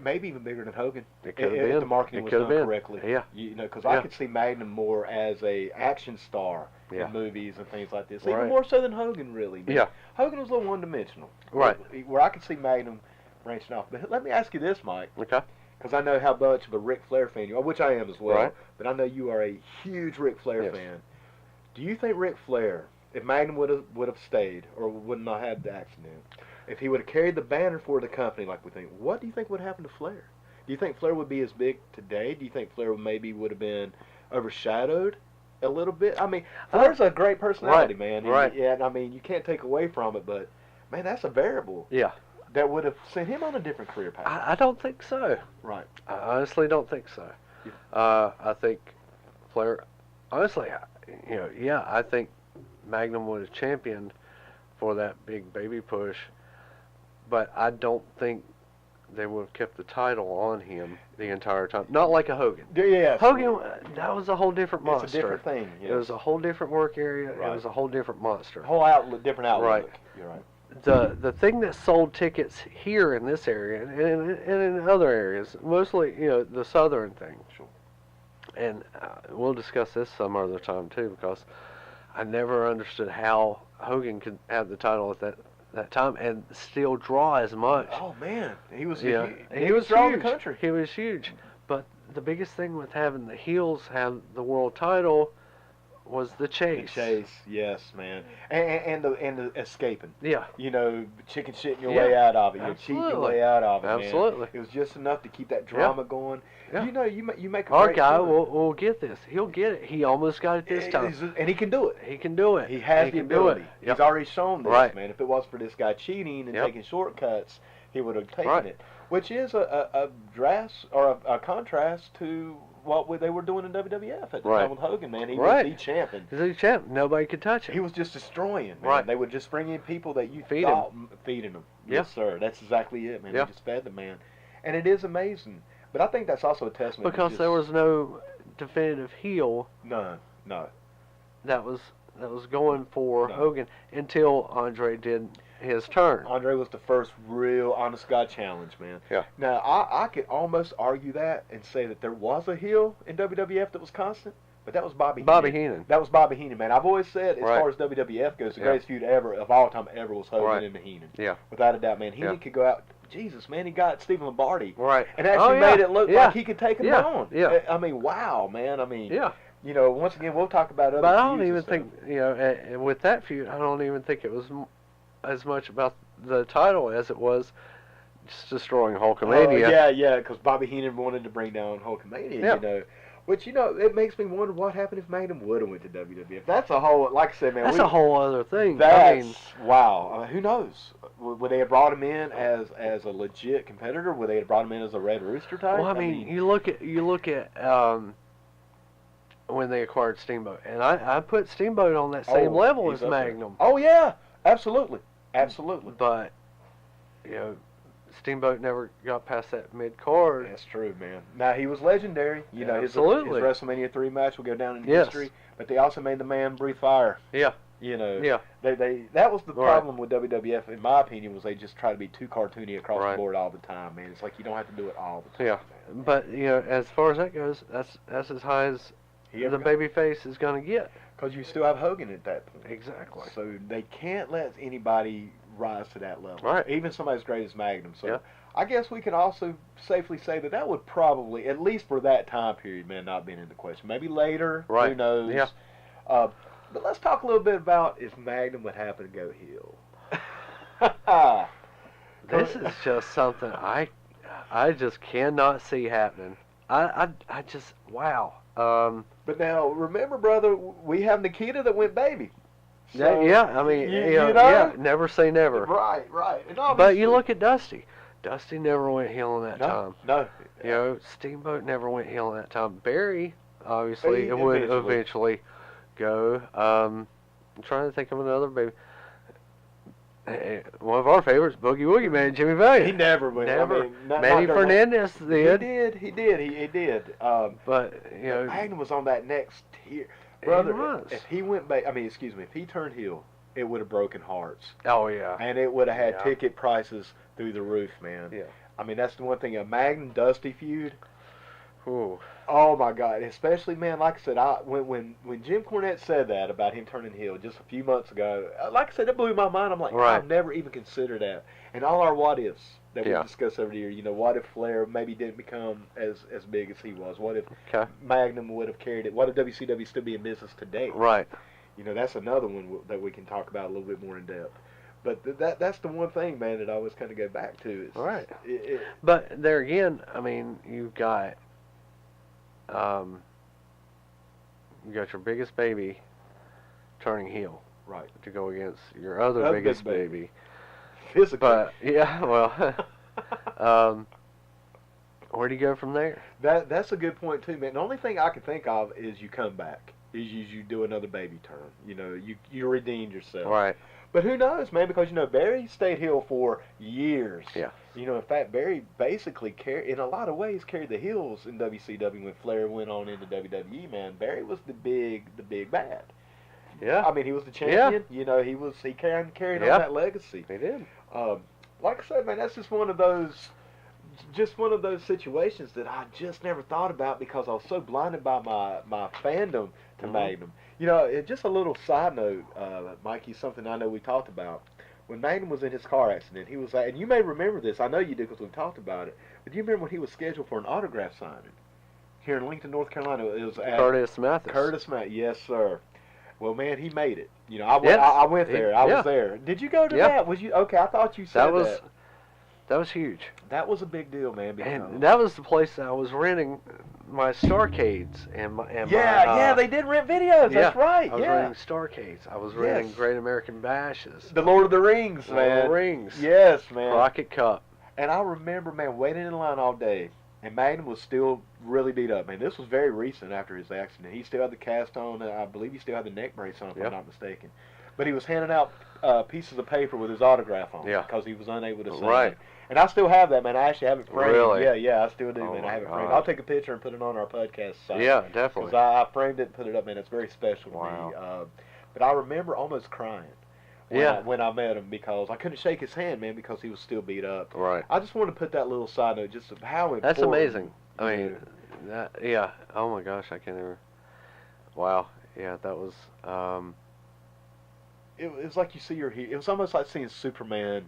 maybe even bigger than Hogan. It could have If been. the marketing was done correctly. Yeah. Because I could see Magnum more as a action star in movies and things like this, even more so than Hogan, really. Man. Yeah. Hogan was a little one-dimensional. Right. Where I could see Magnum branching off. But let me ask you this, Mike. Okay. Because I know how much of a Ric Flair fan you are, which I am as well. Right. But I know you are a huge Ric Flair fan. Do you think Ric Flair, if Magnum would have stayed or would not have the accident, if he would have carried the banner for the company like we think, what do you think would happen to Flair? Do you think Flair would be as big today? Do you think Flair maybe would have been overshadowed a little bit? I mean, Flair's a great personality, man. Right. And I mean, you can't take away from it, but man, that's a variable. Yeah. That would have sent him on a different career path. I don't think so. Right. I honestly don't think so. Yeah. I think Flair, honestly, I think Magnum would have championed for that big baby push, but I don't think they would have kept the title on him the entire time. Not like a Hogan. Yeah. Hogan, that was a whole different monster. It's a different thing. Yes. It was a whole different work area. Right. It was a whole different monster. Whole outlook, different outlook. Right. You're right. The thing that sold tickets here in this area and in other areas, mostly the southern thing. Sure. And we'll discuss this some other time too, because I never understood how Hogan could have the title at that time and still draw as much. Oh man, he was he was drawing huge. the country. He was huge. But the biggest thing with having the heels have the world title was the chase. The chase, yes, man, and the escaping. Yeah. Chicken shitting your way out of it. You're cheating your way out of it. Absolutely. Man. It was just enough to keep that drama going. Yeah. You make a Our great guy point. will get this. He'll get it. He almost got it this time. And he can do it. He can do it. He has the ability. Yep. He's already shown this, Right. man. If it was for this guy cheating and taking shortcuts, he would have taken Right. it. Which is a contrast to what they were doing in WWF at the time with Hogan, man. He was the champion. He's the champ. Nobody could touch him. He was just destroying, man. Right. They would just bring in people that you Feeding them. Yeah. Yes, sir. That's exactly it, man. Yeah. They just fed the man. And it is amazing. But I think that's also a testament because there was no definitive heel. None. No. That was going for Hogan until Andre did his turn. Andre was the first real honest-God challenge, man. Yeah. Now, I could almost argue that and say that there was a heel in WWF that was constant, but that was Bobby Heenan. That was Bobby Heenan, man. I've always said, as far as WWF goes, the greatest feud of all time ever was Hogan and Heenan. Yeah. Without a doubt, man. Heenan could go out. Jesus, man, he got Stephen Lombardi. Right. And actually made it look like he could take him on. Yeah. I mean, wow, man. I mean, yeah. Once again, we'll talk about other But I don't feuds even think, with that feud, I don't even think it was as much about the title as it was just destroying Hulkamania. Yeah, because Bobby Heenan wanted to bring down Hulkamania, Which, it makes me wonder what happened if Magnum would have went to WWF. That's a whole, like I said, man. That's a whole other thing. Wow. Who knows? Would they have brought him in as a legit competitor? Would they have brought him in as a Red Rooster type? Well, I mean, you look at when they acquired Steamboat, and I put Steamboat on that same level as Magnum. Oh yeah, absolutely. But Steamboat never got past that mid card. That's true, man. Now he was legendary. Absolutely. His WrestleMania 3 match will go down in history. But they also made the man breathe fire. Yeah. Yeah. That was the problem with WWF, in my opinion, was they just try to be too cartoony across the board all the time, man. It's like you don't have to do it all the time. Yeah. Man. But as far as that goes, that's as high as the babyface is going to get. Because you still have Hogan at that point. Exactly. So they can't let anybody rise to that level. Right. Even somebody as great as Magnum. So I guess we can also safely say that would probably, at least for that time period, man, not been in the question. Maybe later. Right. Who knows? Yeah. But let's talk a little bit about if Magnum would happen to go heel. This is just something I just cannot see happening. I just, wow. But now, remember, brother, we have Nikita that went baby. So, I mean, never say never. Right. And but you look at Dusty. Dusty never went heel in that time. No. Steamboat never went heel in that time. Barry, obviously, would eventually go. I'm trying to think of another baby. One of our favorites, Boogie Woogie Man, Jimmy Valiant. He never went. Never. I mean, Manny Fernandez did. He did. But Magnum was on that next tier, brother. He was. If he went back, if he turned heel, it would have broken hearts. Oh yeah. And it would have had ticket prices through the roof, man. Yeah. I mean, that's the one thing. A Magnum Dusty feud. Ooh. Oh my God! Especially, man, like I said, when Jim Cornette said that about him turning heel just a few months ago, like I said, it blew my mind. I'm like, Right. I've never even considered that. And all our what ifs that we Yeah. discuss every year. You know, what if Flair maybe didn't become as big as he was? What if Okay. Magnum would have carried it? What if WCW still be in business today? Right. You know, that's another one that we can talk about a little bit more in depth. But that's the one thing, man, that I always kind of go back to. Is, Right. It, But there again, I mean, you've got your biggest baby turning heel right. to go against your other Another biggest big baby. Physically. But yeah, well, where do you go from there? That's a good point too, man. The only thing I can think of is you come back. Is you do another baby turn. You know, you redeemed yourself. Right. But who knows, man? Because you know Barry stayed heel for years. Yeah. You know, in fact, Barry basically in a lot of ways carried the heels in WCW when Flair went on into WWE. Man, Barry was the big bad. Yeah. I mean, he was the champion. Yeah. You know, he carried on Yeah. that legacy. He did. Like I said, man, that's just one of those situations that I just never thought about because I was so blinded by my fandom to Magnum. You know, just a little side note, Mikey, something I know we talked about. When Magnum was in his car accident, he was, and you may remember this, I know you do because we've talked about it, but do you remember when he was scheduled for an autograph signing here in Lincoln, North Carolina? It was at Curtis Mathis. Curtis Mathis, yes, sir. Well, man, he made it. You know, Yes. I went there. I Yeah. was there. Did you go to Yeah. that? Was you okay? I thought you said that. That was huge. That was a big deal, man. Because And that was the place I was renting my Starrcades yeah, they did rent videos. Yeah, That's right. I was Yeah, renting Starrcades. I was renting Yes. Great American Bashes. the Lord of the Rings, Lord of man. the Rings. Yes, man. Rocket Cup. And I remember, man, waiting in line all day, and Magnum was still really beat up. Man, this was very recent after his accident. He still had the cast on, and I believe he still had the neck brace on, if Yep. I'm not mistaken. But he was handing out pieces of paper with his autograph on Yeah. because he was unable to sign Right. it. And I still have that, man. I actually have it framed. Really? Yeah, I still do, Oh man. I my have it framed. God. I'll take a picture and put it on our podcast site. Yeah, definitely. Because I framed it and put it up, man. It's very special to Wow. me. But I remember almost crying when I met him because I couldn't shake his hand, man, because he was still beat up. Right. I just want to put that little side note just of how important. That's amazing. I you mean, yeah. Oh my gosh, I can't even. Wow. Yeah, that was. it was like you see your hero. It was almost like seeing Superman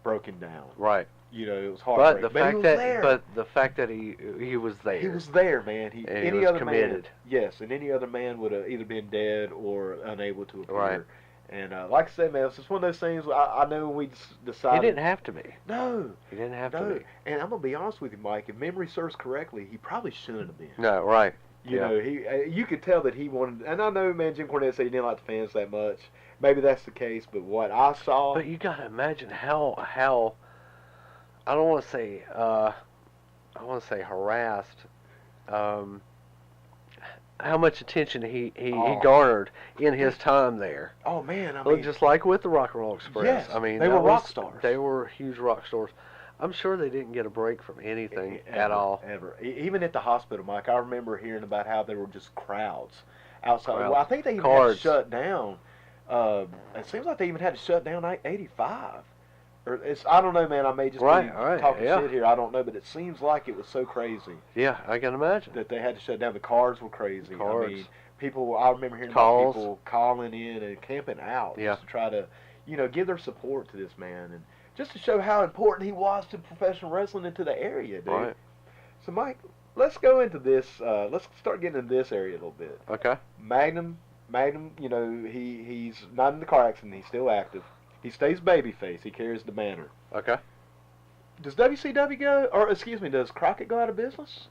broken down. Right. You know, it was But heartbreaking. the But he fact was that, there. the fact that he was there. He was there, man. And Any he was other committed. man, yes, and any other man would have either been dead or unable to appear. Right. And like I said, man, it's just one of those things. I know when we decided. He didn't have to be. No. He didn't have to No. be. And I'm gonna be honest with you, Mike. If memory serves correctly, he probably shouldn't have been. No. Right. You Yeah. know, you could tell that he wanted. And I know, man, Jim Cornette said he didn't like the fans that much. Maybe that's the case, but what I saw. But you gotta imagine how I don't want to say harassed. How much attention he garnered in his time there. Oh man, I Well, mean, just like with the Rock and Roll Express. Yes, I mean, they were rock stars. They were huge rock stars. I'm sure they didn't get a break from anything ever, at all. Ever. Even at the hospital, Mike, I remember hearing about how there were just crowds outside. Crowds. Well, I think they even had to shut down. It seems like they even had to shut down 85. Or I don't know, man. I may just be talking shit here. I don't know, but it seems like it was so crazy. Yeah, I can imagine. That they had to shut down. The cars were crazy. Cars. I mean, people. I remember hearing about people calling in and camping out just to try to, give their support to this man and just to show how important he was to professional wrestling and to the area, dude. Right. So, Mike, let's go into this. Let's start getting into this area a little bit. Okay. Magnum. He's not in the car accident. He's still active. He stays babyface. He carries the banner. Okay. Does WCW does Crockett go out of business?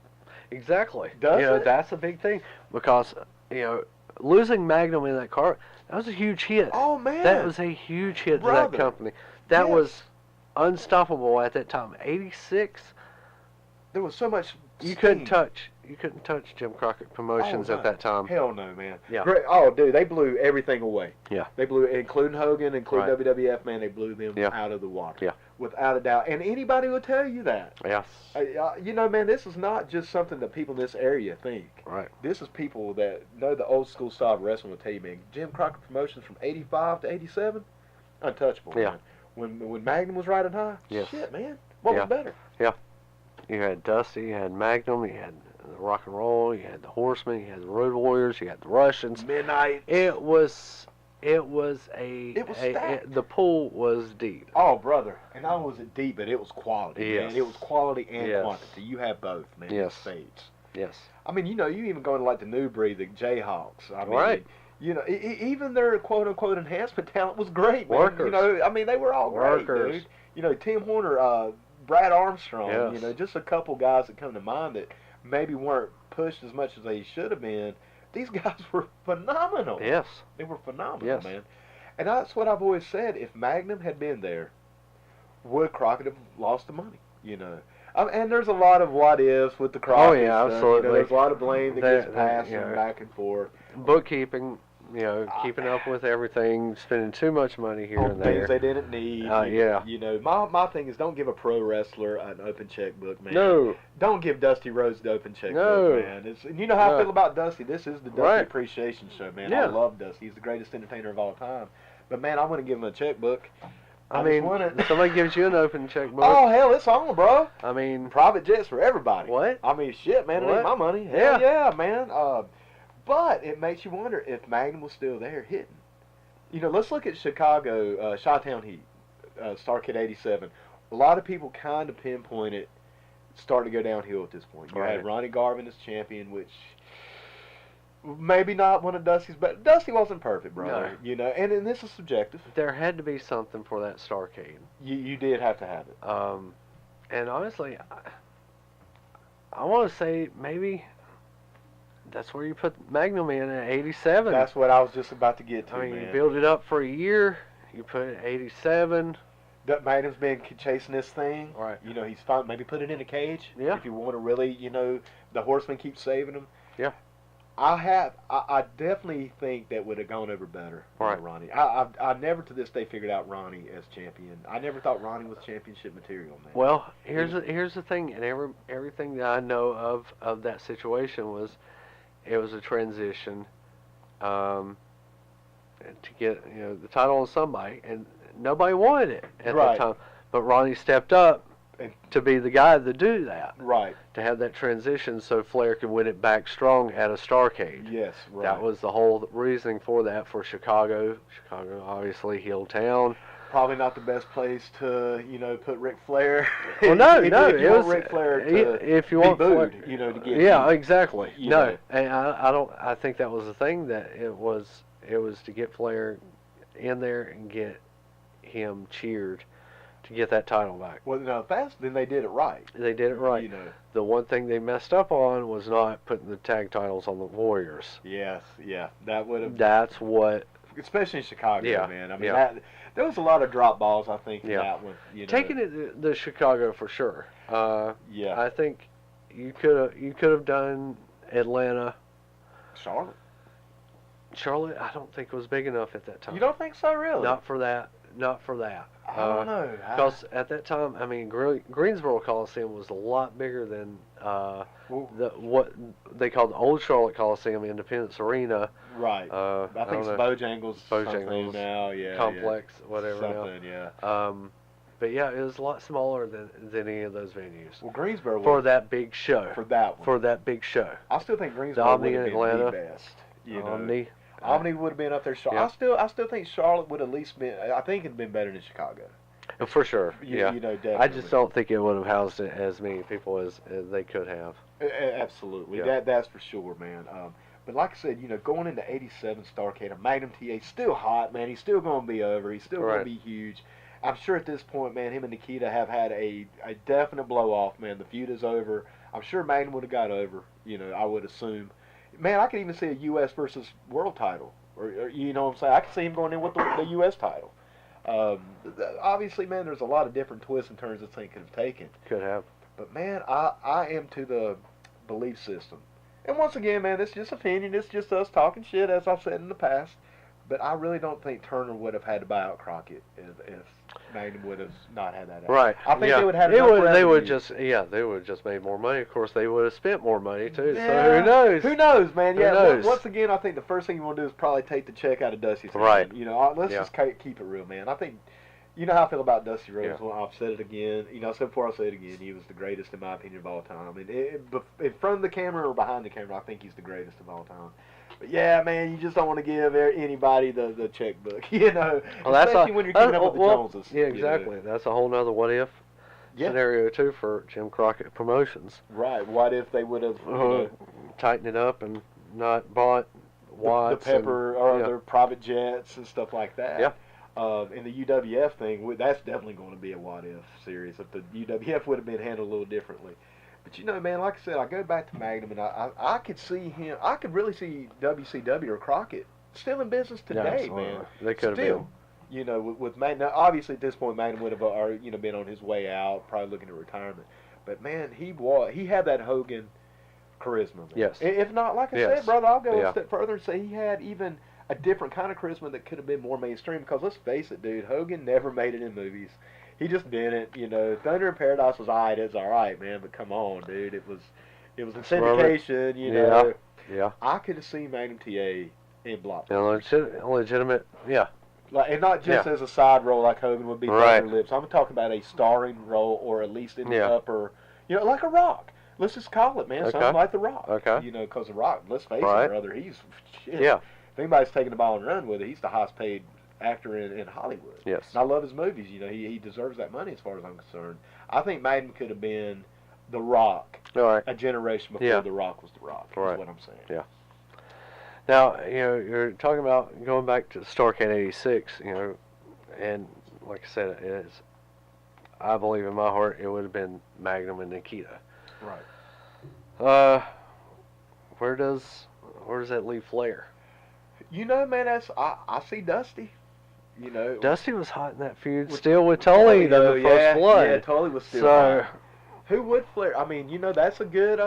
Exactly. Does it? That's a big thing because losing Magnum in that car, that was a huge hit. Oh man, that was a huge hit Brother. to that company. That was unstoppable at that time. 86. There was so much. You couldn't touch Jim Crockett Promotions at that time. Hell no, man. Yeah. Great. Oh, dude, they blew everything away. Yeah. They blew, including Hogan, including WWF, man. They blew them Yeah. out of the water. Yeah. Without a doubt. And anybody will tell you that. Yes. Man, this is not just something that people in this area think. Right. This is people that know the old school style of wrestling will tell you, man. Jim Crockett Promotions from 85 to 87, untouchable. Yeah. Man. When Magnum was riding high, Yes. shit, man. What Yeah. was better? You had Dusty, you had Magnum, you had the Rock and Roll, you had the Horsemen, you had the Road Warriors, you had the Russians. Midnight. It was stacked. the pool was deep. Oh, brother. And not only was it deep, but it was quality, Yes. man. It was quality and Yes. quantity. You have both, man. Yes. States. Yes. I mean, you even go into like the new breed, the Jayhawks. I mean, Right. Even their quote-unquote enhancement talent was great, man. Workers. I mean, they were all great, Workers. dude. Tim Horner, Brad Armstrong, Yes. just a couple guys that come to mind that maybe weren't pushed as much as they should have been. These guys were phenomenal. Yes. They were phenomenal, Yes. man. And that's what I've always said. If Magnum had been there, would Crockett have lost the money? And there's a lot of what ifs with the Crockett. Oh, yeah, stuff. absolutely. There's a lot of blame that gets That- passed yeah. back and forth. Bookkeeping, keeping up with everything, spending too much money here On and things there. they didn't need. Yeah. My thing is don't give a pro wrestler an open checkbook, man. No. Don't give Dusty Rhodes the open checkbook, No. man. And you know how No. I feel about Dusty. This is the Dusty Right. Appreciation Show, man. Yeah. I love Dusty. He's the greatest entertainer of all time. But, man, I want to give him a checkbook. I just mean, want it. somebody gives you an open checkbook. Oh, hell, it's on, bro. I mean, Private jets for everybody. what? I mean, shit, man, it What? ain't my money. Yeah. Hell yeah, man. But it makes you wonder if Magnum was still there hitting. Let's look at Chicago, Chi-Town Heat, Starrcade 87. A lot of people kind of pinpoint it starting to go downhill at this point. You Right. had Ronnie Garvin as champion, which maybe not one of Dusty's, but Dusty wasn't perfect, brother. And this is subjective. There had to be something for that Starrcade. You did have to have it. And honestly, I want to say maybe that's where you put Magnum in at 87. That's what I was just about to get to, I mean, man. you build it up for a year, you put it at 87. Magnum's been chasing this thing. Right. He's fine. Maybe put it in a cage. Yeah. If you want to really, the Horsemen keep saving him. Yeah. I definitely think that would have gone over better Right. than Ronnie. I never to this day figured out Ronnie as champion. I never thought Ronnie was championship material, man. Well, here's the thing, and everything that I know of that situation was, it was a transition, to get the title on somebody, and nobody wanted it at Right. that time. But Ronnie stepped up And- to be the guy to do that, Right. to have that transition, so Flair could win it back strong at a Starrcade. Yes. Right. That was the whole reasoning for that for Chicago. Chicago, obviously, heel town. probably not the best place to Put Ric Flair. Well, no, if it you want was Ric Flair to if you be want booed, Flair, to get yeah, heat. exactly. You No, know. and I don't. I think that was the thing, that it was to get Flair in there and get him cheered to get that title back. Well, no, then they did it right. They did it right. The one thing they messed up on was not putting the tag titles on the Warriors. Yes, yeah, that would have. That's what. Especially in Chicago, Yeah, man. I mean, yeah. there was a lot of drop balls, I think, in Yeah. that one. Taking it the Chicago for sure. Yeah. I think you could have done Atlanta. Charlotte. Charlotte, I don't think was big enough at that time. You don't think so, really? Not for that. Not for that. I don't know. Because at that time, I mean, Greensboro Coliseum was a lot bigger than Well, what they called the Old Charlotte Coliseum, Independence Arena. right. I I think it's don't know, Bojangles. Bojangles something now, yeah. Complex, whatever. Something, yeah. But yeah, it was a lot smaller than any of those venues Well, Greensboro for was that big show. for that one. For that big show. I still think Greensboro Omni would have in been Atlanta. the best. Omni. Omni would have been up there. Yeah. I still think Charlotte would at least been. I think it'd been better than Chicago. For sure. Yeah. Definitely. I just don't think it would have housed as many people as they could have. Absolutely. Yeah. That's for sure, man. But like I said, going into '87 Starrcade, Magnum TA still hot, man. He's still going to be over. He's still going Right. to be huge. I'm sure at this point, man, him and Nikita have had a definite blow off, man. The feud is over. I'm sure Magnum would have got over. I would assume. Man, I could even see a U.S. versus world title, or you know what I'm saying. I could see him going in with the U.S. title. Obviously, man, there's a lot of different twists and turns this thing could have taken. Could have. But man, I am to the belief system. And once again, man, it's just opinion. It's just us talking shit, as I've said in the past. But I really don't think Turner would have had to buy out Crockett if Magnum would have not had that. Right. I think yeah. they would have. They would revenue. they would have just made more money. Of course, they would have spent more money too. Yeah. So who knows? Who knows, man? Who Yeah. knows? Once again, I think the first thing you want to do is probably take the check out of Dusty's hand. Right. Let's Yeah. just keep it real, man. I think You know how I feel about Dusty Rhodes. Yeah. Well, I've said it again. You know, I said before, I'll say it again. He was the greatest in my opinion of all time. And in front of the camera or behind the camera, I think he's the greatest of all time. But yeah, man, you just don't want to give anybody the checkbook, you know. Well, especially when you're keeping up with the Joneses. Yeah, exactly. You know? That's a whole nother what if scenario too for Jim Crockett Promotions. Right. What if they would have tightened it up and not bought Watts the Pepper or yeah. their private jets and stuff like that? Yeah. In the UWF thing, that's definitely going to be a what if series. If the UWF would have been handled a little differently. But you know, man, like I said, I go back to Magnum, and I could see him. I could really see WCW or Crockett still in business today, man. They could have been. You know, with Magnum. Now, obviously, at this point, Magnum would have, been on his way out, probably looking at retirement. But man, he had that Hogan charisma. Man. Yes. If not, like I said, brother, I'll go a step further and say he had even a different kind of charisma that could have been more mainstream. Because let's face it, dude, Hogan never made it in movies. He just didn't, you know. Thunder in Paradise was alright. It's alright, man. But come on, dude. It was in syndication, you know. Yeah. I could have seen Magnum TA in blockbusters. Legitimate, yeah. Like, and not just as a side role like Hogan would be Thunder Lips. I'm talking about a starring role, or at least in the upper, like a Rock. Let's just call it, man. Something like the Rock. Okay. You know, because the Rock, let's face it, brother, he's shit. Yeah. If anybody's taking the ball and run with it, he's the highest paid actor in Hollywood. Yes. And I love his movies. You know, he deserves that money as far as I'm concerned. I think Magnum could have been the Rock a generation before the Rock was the Rock. Is what I'm saying. Yeah. Now, you're talking about going back to Starrcade '86, and like I said, I believe in my heart it would have been Magnum and Nikita. Right. Where does that leave Flair? You know, man, I see Dusty. You know, Dusty was hot in that feud still with Tully, the First Blood. Yeah, Tully was still hot. Who would Flair? I mean, that's a good.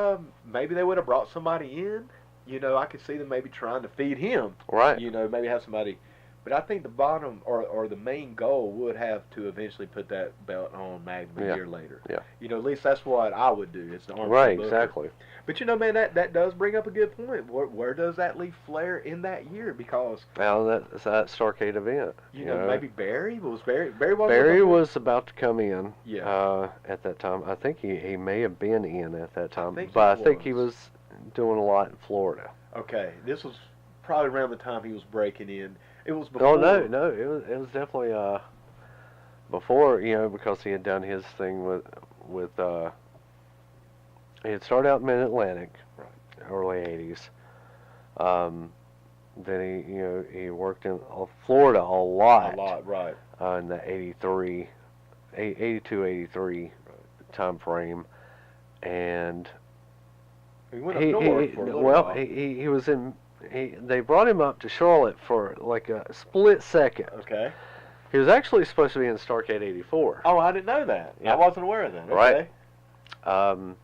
Maybe they would have brought somebody in. You know, I could see them maybe trying to feed him. Right. You know, maybe have somebody. But I think the bottom or the main goal would have to eventually put that belt on Magnum a year later. Yeah. You know, at least that's what I would do. It's the right, exactly. But you know, man, that does bring up a good point. Where does that leave Flair in that year? Because that's that Starrcade event. You know, maybe Barry was about to come in. Yeah. At that time, I think he may have been in at that time, I think he was doing a lot in Florida. Okay, this was probably around the time he was breaking in. It was before. Oh no, it was definitely before, because he had done his thing with he had started out in Mid-Atlantic, early '80s. Then he worked in Florida a lot. A lot, right. In the 82, 83 time frame, and he went up north for a little while. He was in. They brought him up to Charlotte for like a split second. Okay. He was actually supposed to be in Starrcade '84. Oh, I didn't know that. Yeah. I wasn't aware of that. Okay. Right.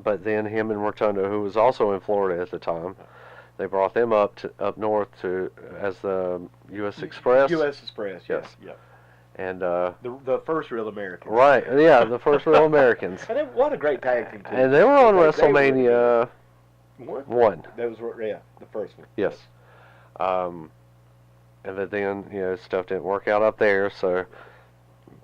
But then him and Rotundo, who was also in Florida at the time, they brought them up north as the U.S. Express. U.S. Express. Yes. Yeah. And the first real Americans. Right. Yeah, the first real Americans. And what a great tag team too. And they were on WrestleMania. One. That was the first one. Yes. And then stuff didn't work out up there, so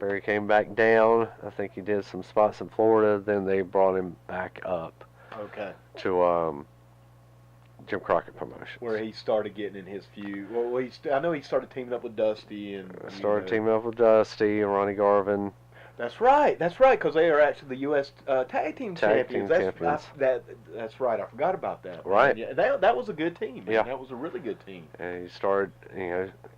Barry came back down. I think he did some spots in Florida. Then they brought him back up. Okay. To Jim Crockett Promotions, where he started getting in his feud. Well, I know he started teaming up with Dusty and. Teaming up with Dusty and Ronnie Garvin. That's right, because they are actually the U.S. Tag Team Champions. That's right, I forgot about that. Right. Yeah, that was a good team, man. Yeah. That was a really good team. And he started,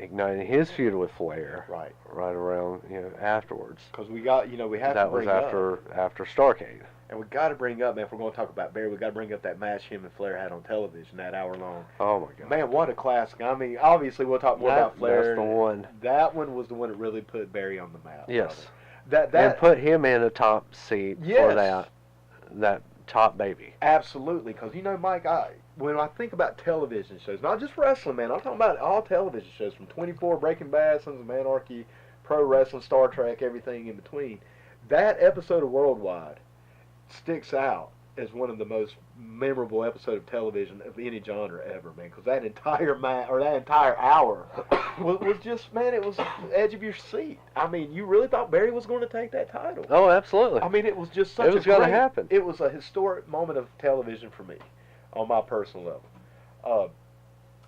igniting his feud with Flair. Right. Right around, afterwards. Because we have to bring up. That was after Starrcade. And we got to bring up, man, if we're going to talk about Barry, we got to bring up that match him and Flair had on television, that hour long. Oh, my God. Man, what a classic. I mean, obviously we'll talk more about Flair. That's the one. That one was the one that really put Barry on the map. Yes. Brother. And put him in a top seat for that top baby. Absolutely, because Mike, when I think about television shows, not just wrestling, man, I'm talking about all television shows from 24, Breaking Bad, Sons of Anarchy, Pro Wrestling, Star Trek, everything in between. That episode of Worldwide sticks out as one of the most memorable episode of television of any genre ever, man. Because that entire that entire hour was just, man, it was the edge of your seat. I mean, you really thought Barry was going to take that title. Oh, absolutely. I mean, it was just such It was going to happen. It was a historic moment of television for me, on my personal level.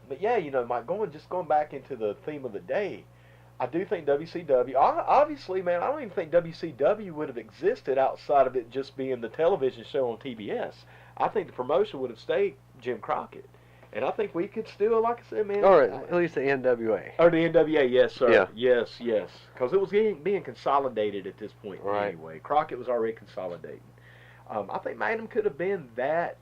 But yeah, you know, Mike, going back into the theme of the day, I do think WCW, obviously, man, I don't even think WCW would have existed outside of it just being the television show on TBS. I think the promotion would have stayed Jim Crockett. And I think we could still, like I said, man. Or at least the NWA. Or the NWA, yes, sir. Yeah. Yes. Because it was being consolidated at this point anyway. Crockett was already consolidating. I think Magnum could have been that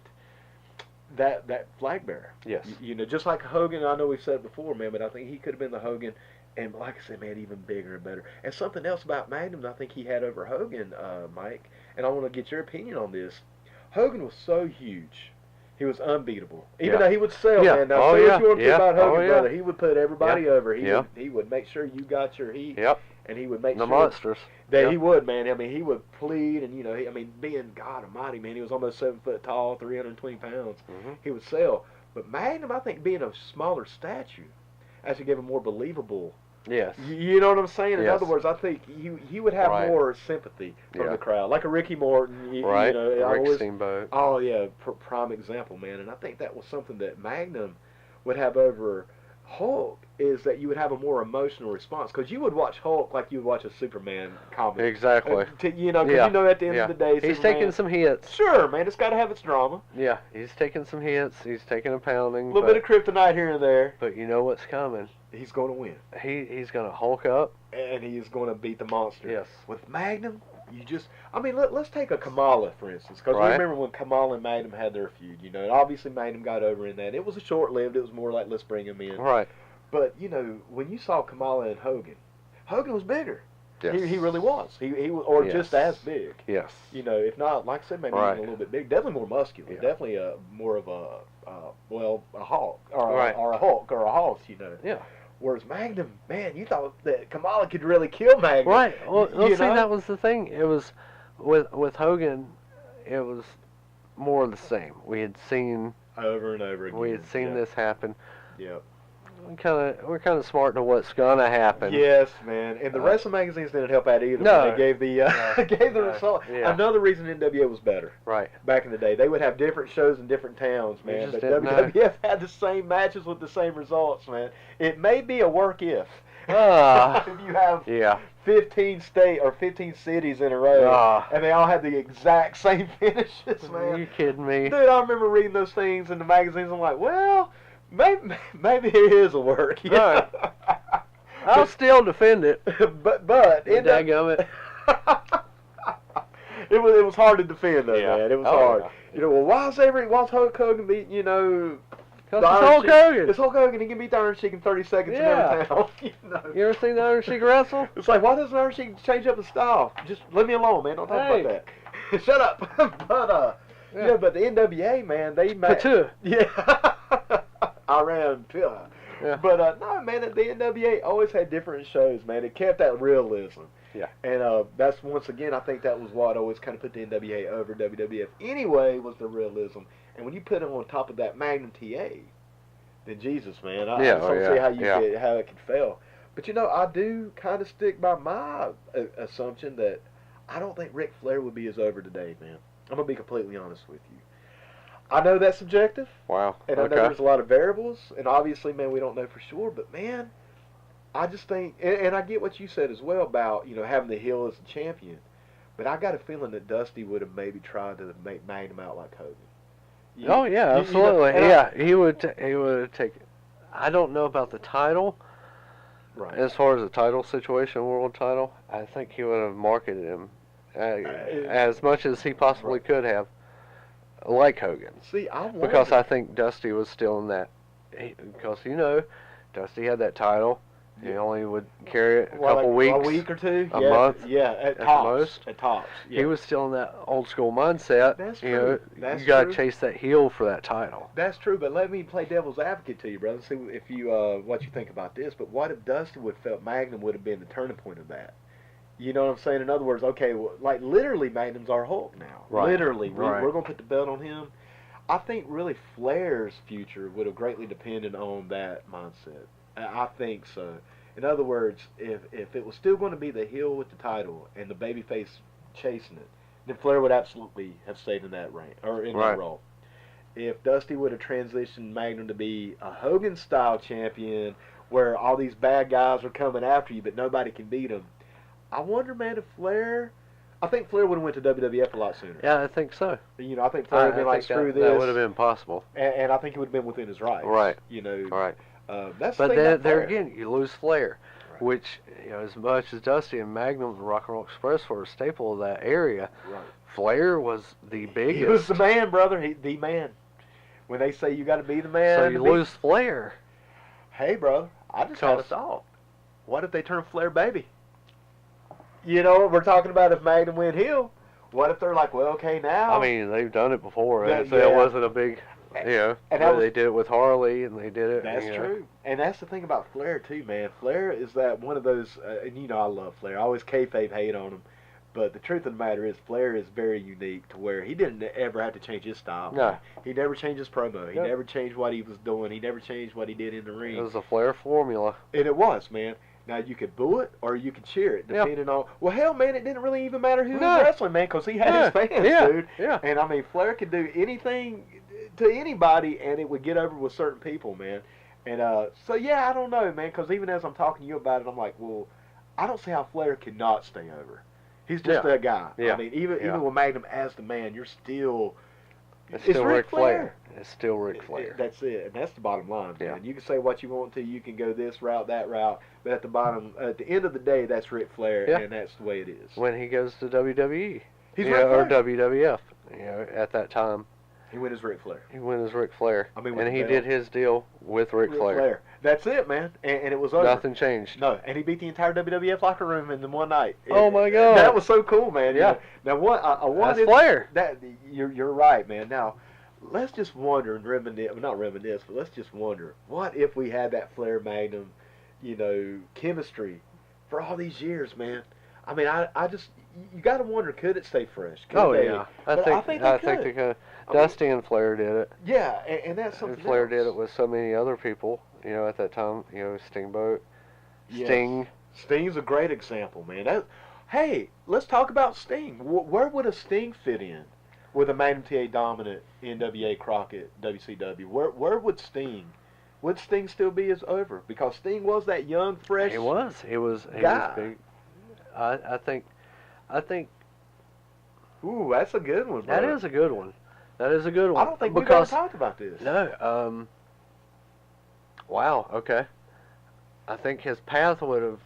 flag bearer. Yes. You know, just like Hogan, I know we've said it before, man, but I think he could have been the Hogan. And like I said, man, even bigger and better. And something else about Magnum that I think he had over Hogan, Mike, and I want to get your opinion on this. Hogan was so huge. He was unbeatable. Even though he would sell, man. Now, say what you want to about Hogan, brother. He would put everybody over. He would make sure you got your heat. Yep. And he would make the sure monsters. that he would, man. I mean, he would plead, and, you know, being God Almighty, man, he was almost 7 foot tall, 320 pounds. Mm-hmm. He would sell. But Magnum, I think, being a smaller stature, actually gave him more believable. Yes. You know what I'm saying? In Yes. other words, I think he would have more sympathy from the crowd, like a Ricky Morton. You know, Rick Steamboat. Oh yeah, prime example, man. And I think that was something that Magnum would have over Hulk, is that you would have a more emotional response, because you would watch Hulk like you would watch a Superman comic. Exactly. You know, because you know at the end of the day, he's Superman, taking some hits. Sure, man, it's got to have its drama. Yeah, he's taking some hits. He's taking a pounding. A little bit of kryptonite here and there. But you know what's coming. He's going to win. He's going to Hulk up. And he is going to beat the monster. Yes. With Magnum, you just, I mean, let's take a Kamala, for instance. Because we remember when Kamala and Magnum had their feud, you know. And obviously Magnum got over in that. It was short-lived. It was more like, let's bring him in. Right. But, you know, when you saw Kamala and Hogan was bigger. Yes. He really was. He was, or just as big. Yes. You know, if not, like I said, maybe even a little bit big. Definitely more muscular. Yeah. Definitely more of a Hulk. Or a Hulk or a Hoss, you know. Yeah. Whereas Magnum, man, you thought that Kamala could really kill Magnum. Right. Well, you see, know? that was the thing. It was, with Hogan, it was more of the same. We had seen over and over again. We had seen this happen. Yep. We're kind of smart to what's gonna happen. Yes, man. And the wrestling magazines didn't help out either. No. When they gave the result. Yeah. Another reason NWA was better. Right. Back in the day, they would have different shows in different towns, man. But didn't WWF had the same matches with the same results, man. It may be a work if. If you have 15 cities in a row, and they all have the exact same finishes, man. Are you kidding me? Dude, I remember reading those things in the magazines. I'm like, well, maybe it is a work. You know? I'll still defend it. but Dadgummit. it was hard to defend though, man. It was hard. Yeah. You know, well, why's Hulk Hogan beat, you know, because it's Hulk Hogan. It's Hulk Hogan. He can beat the Iron Sheik in 30 seconds in every town. You know? You ever seen the Iron Sheik wrestle? It's like, why doesn't Iron Sheik change up the style? Just leave me alone, man. Don't talk about that. Shut up. But the NWA, man, they Patu. Iran Pillar. Yeah. But no, man, the NWA always had different shows, man. It kept that realism. Yeah. And that's, once again, I think that was what always kind of put the NWA over WWF anyway, was the realism. And when you put it on top of that Magnum TA, then Jesus, man, I just don't see how it could fail. But, you know, I do kind of stick by my assumption that I don't think Ric Flair would be as over today, man. I'm going to be completely honest with you. I know that's subjective. Wow. And I know there's a lot of variables. And obviously, man, we don't know for sure. But, man, I just think, and I get what you said as well about, you know, having the heel as a champion. But I got a feeling that Dusty would have maybe tried to make Magnum out like Hogan. Absolutely. He would take. I don't know about the title. Right. As far as the title situation, world title, I think he would have marketed him as much as he possibly could have, like Hogan. See, because I think Dusty was still in that. Because Dusty had that title. He only would carry it a couple weeks, a week or two, a month, at tops. At tops. Yeah. He was still in that old school mindset. That's true. You got to chase that heel for that title. That's true, but let me play devil's advocate to you, brother. See if you what you think about this. But what if Dusty would have felt Magnum would have been the turning point of that? You know what I'm saying? In other words, okay, like literally Magnum's our Hulk now. Right. Literally, right. We're gonna put the belt on him. I think really Flair's future would have greatly depended on that mindset. I think so. In other words, if it was still going to be the heel with the title and the babyface chasing it, then Flair would absolutely have stayed in that rank or in that role. If Dusty would have transitioned Magnum to be a Hogan style champion, where all these bad guys are coming after you, but nobody can beat him, I wonder, man, if Flair. I think Flair would have went to WWF a lot sooner. Yeah, I think so. You know, I think Flair would have been like, screw this. That would have been possible. And I think he would have been within his rights. Right. You know. Right. That's but the thing there again, you lose Flair, right. Which, you know, as much as Dusty and Magnum and Rock and Roll Express were a staple of that area, right. Flair was the biggest. He was the man, brother. The man. When they say you got to be the man. So you lose Flair. Hey, brother, I just had a thought. What if they turn Flair baby? You know, we're talking about if Magnum went heel. What if they're like, well, okay, now. I mean, they've done it before. Yeah, It wasn't a big, you know, and they did it with Harley, and they did it. That's true. And that's the thing about Flair, too, man. Flair is that one of those, and you know I love Flair. I always kayfabe hate on him. But the truth of the matter is, Flair is very unique to where he didn't ever have to change his style. No. He never changed his promo. He never changed what he was doing. He never changed what he did in the ring. It was a Flair formula. And it was, man. Now, you could boo it or you could cheer it, depending on... Well, hell, man, it didn't really even matter who was wrestling, man, because he had his fans, dude. Yeah. And, I mean, Flair could do anything to anybody, and it would get over with certain people, man. And so, yeah, I don't know, man, because even as I'm talking to you about it, I'm like, well, I don't see how Flair could not stay over. He's just that guy. Yeah. I mean, even with Magnum as the man, you're still... It's still Ric Flair. It's still Ric Flair. That's it. And that's the bottom line, man. Yeah. You can say what you want to. You can go this route, that route. But at the end of the day, that's Ric Flair, and that's the way it is. When he goes to WWE. He's or WWF, you know, at that time. He went as Ric Flair. He went as Ric Flair. I mean, and he did his deal with Ric Flair. That's it, man. And it was over. Nothing changed. No, and he beat the entire WWF locker room in the one night. Oh my God, that was so cool, man. Yeah. Now what? That's Flair. You're right, man. Now, let's just wonder and reminisce. Well, not reminisce, but let's just wonder. What if we had that Flair Magnum, you know, chemistry for all these years, man? I mean, I just you got to wonder, could it stay fresh? Could they? Yeah. I think they could. Dusty and Flair did it. Yeah, and that's something. And Flair else. did it with so many other people, you know, at that time. You know, Steamboat, Sting. Sting's a great example, man. Hey, let's talk about Sting. Where would a Sting fit in with a Magnum TA dominant NWA Crockett WCW? Where would Sting? Would Sting still be as over? Because Sting was that young, fresh. He was guy. big. I think. Ooh, that's a good one, bro. That is a good one. That is a good one. I don't think we've ever talked about this. No. Wow. Okay. I think his path would have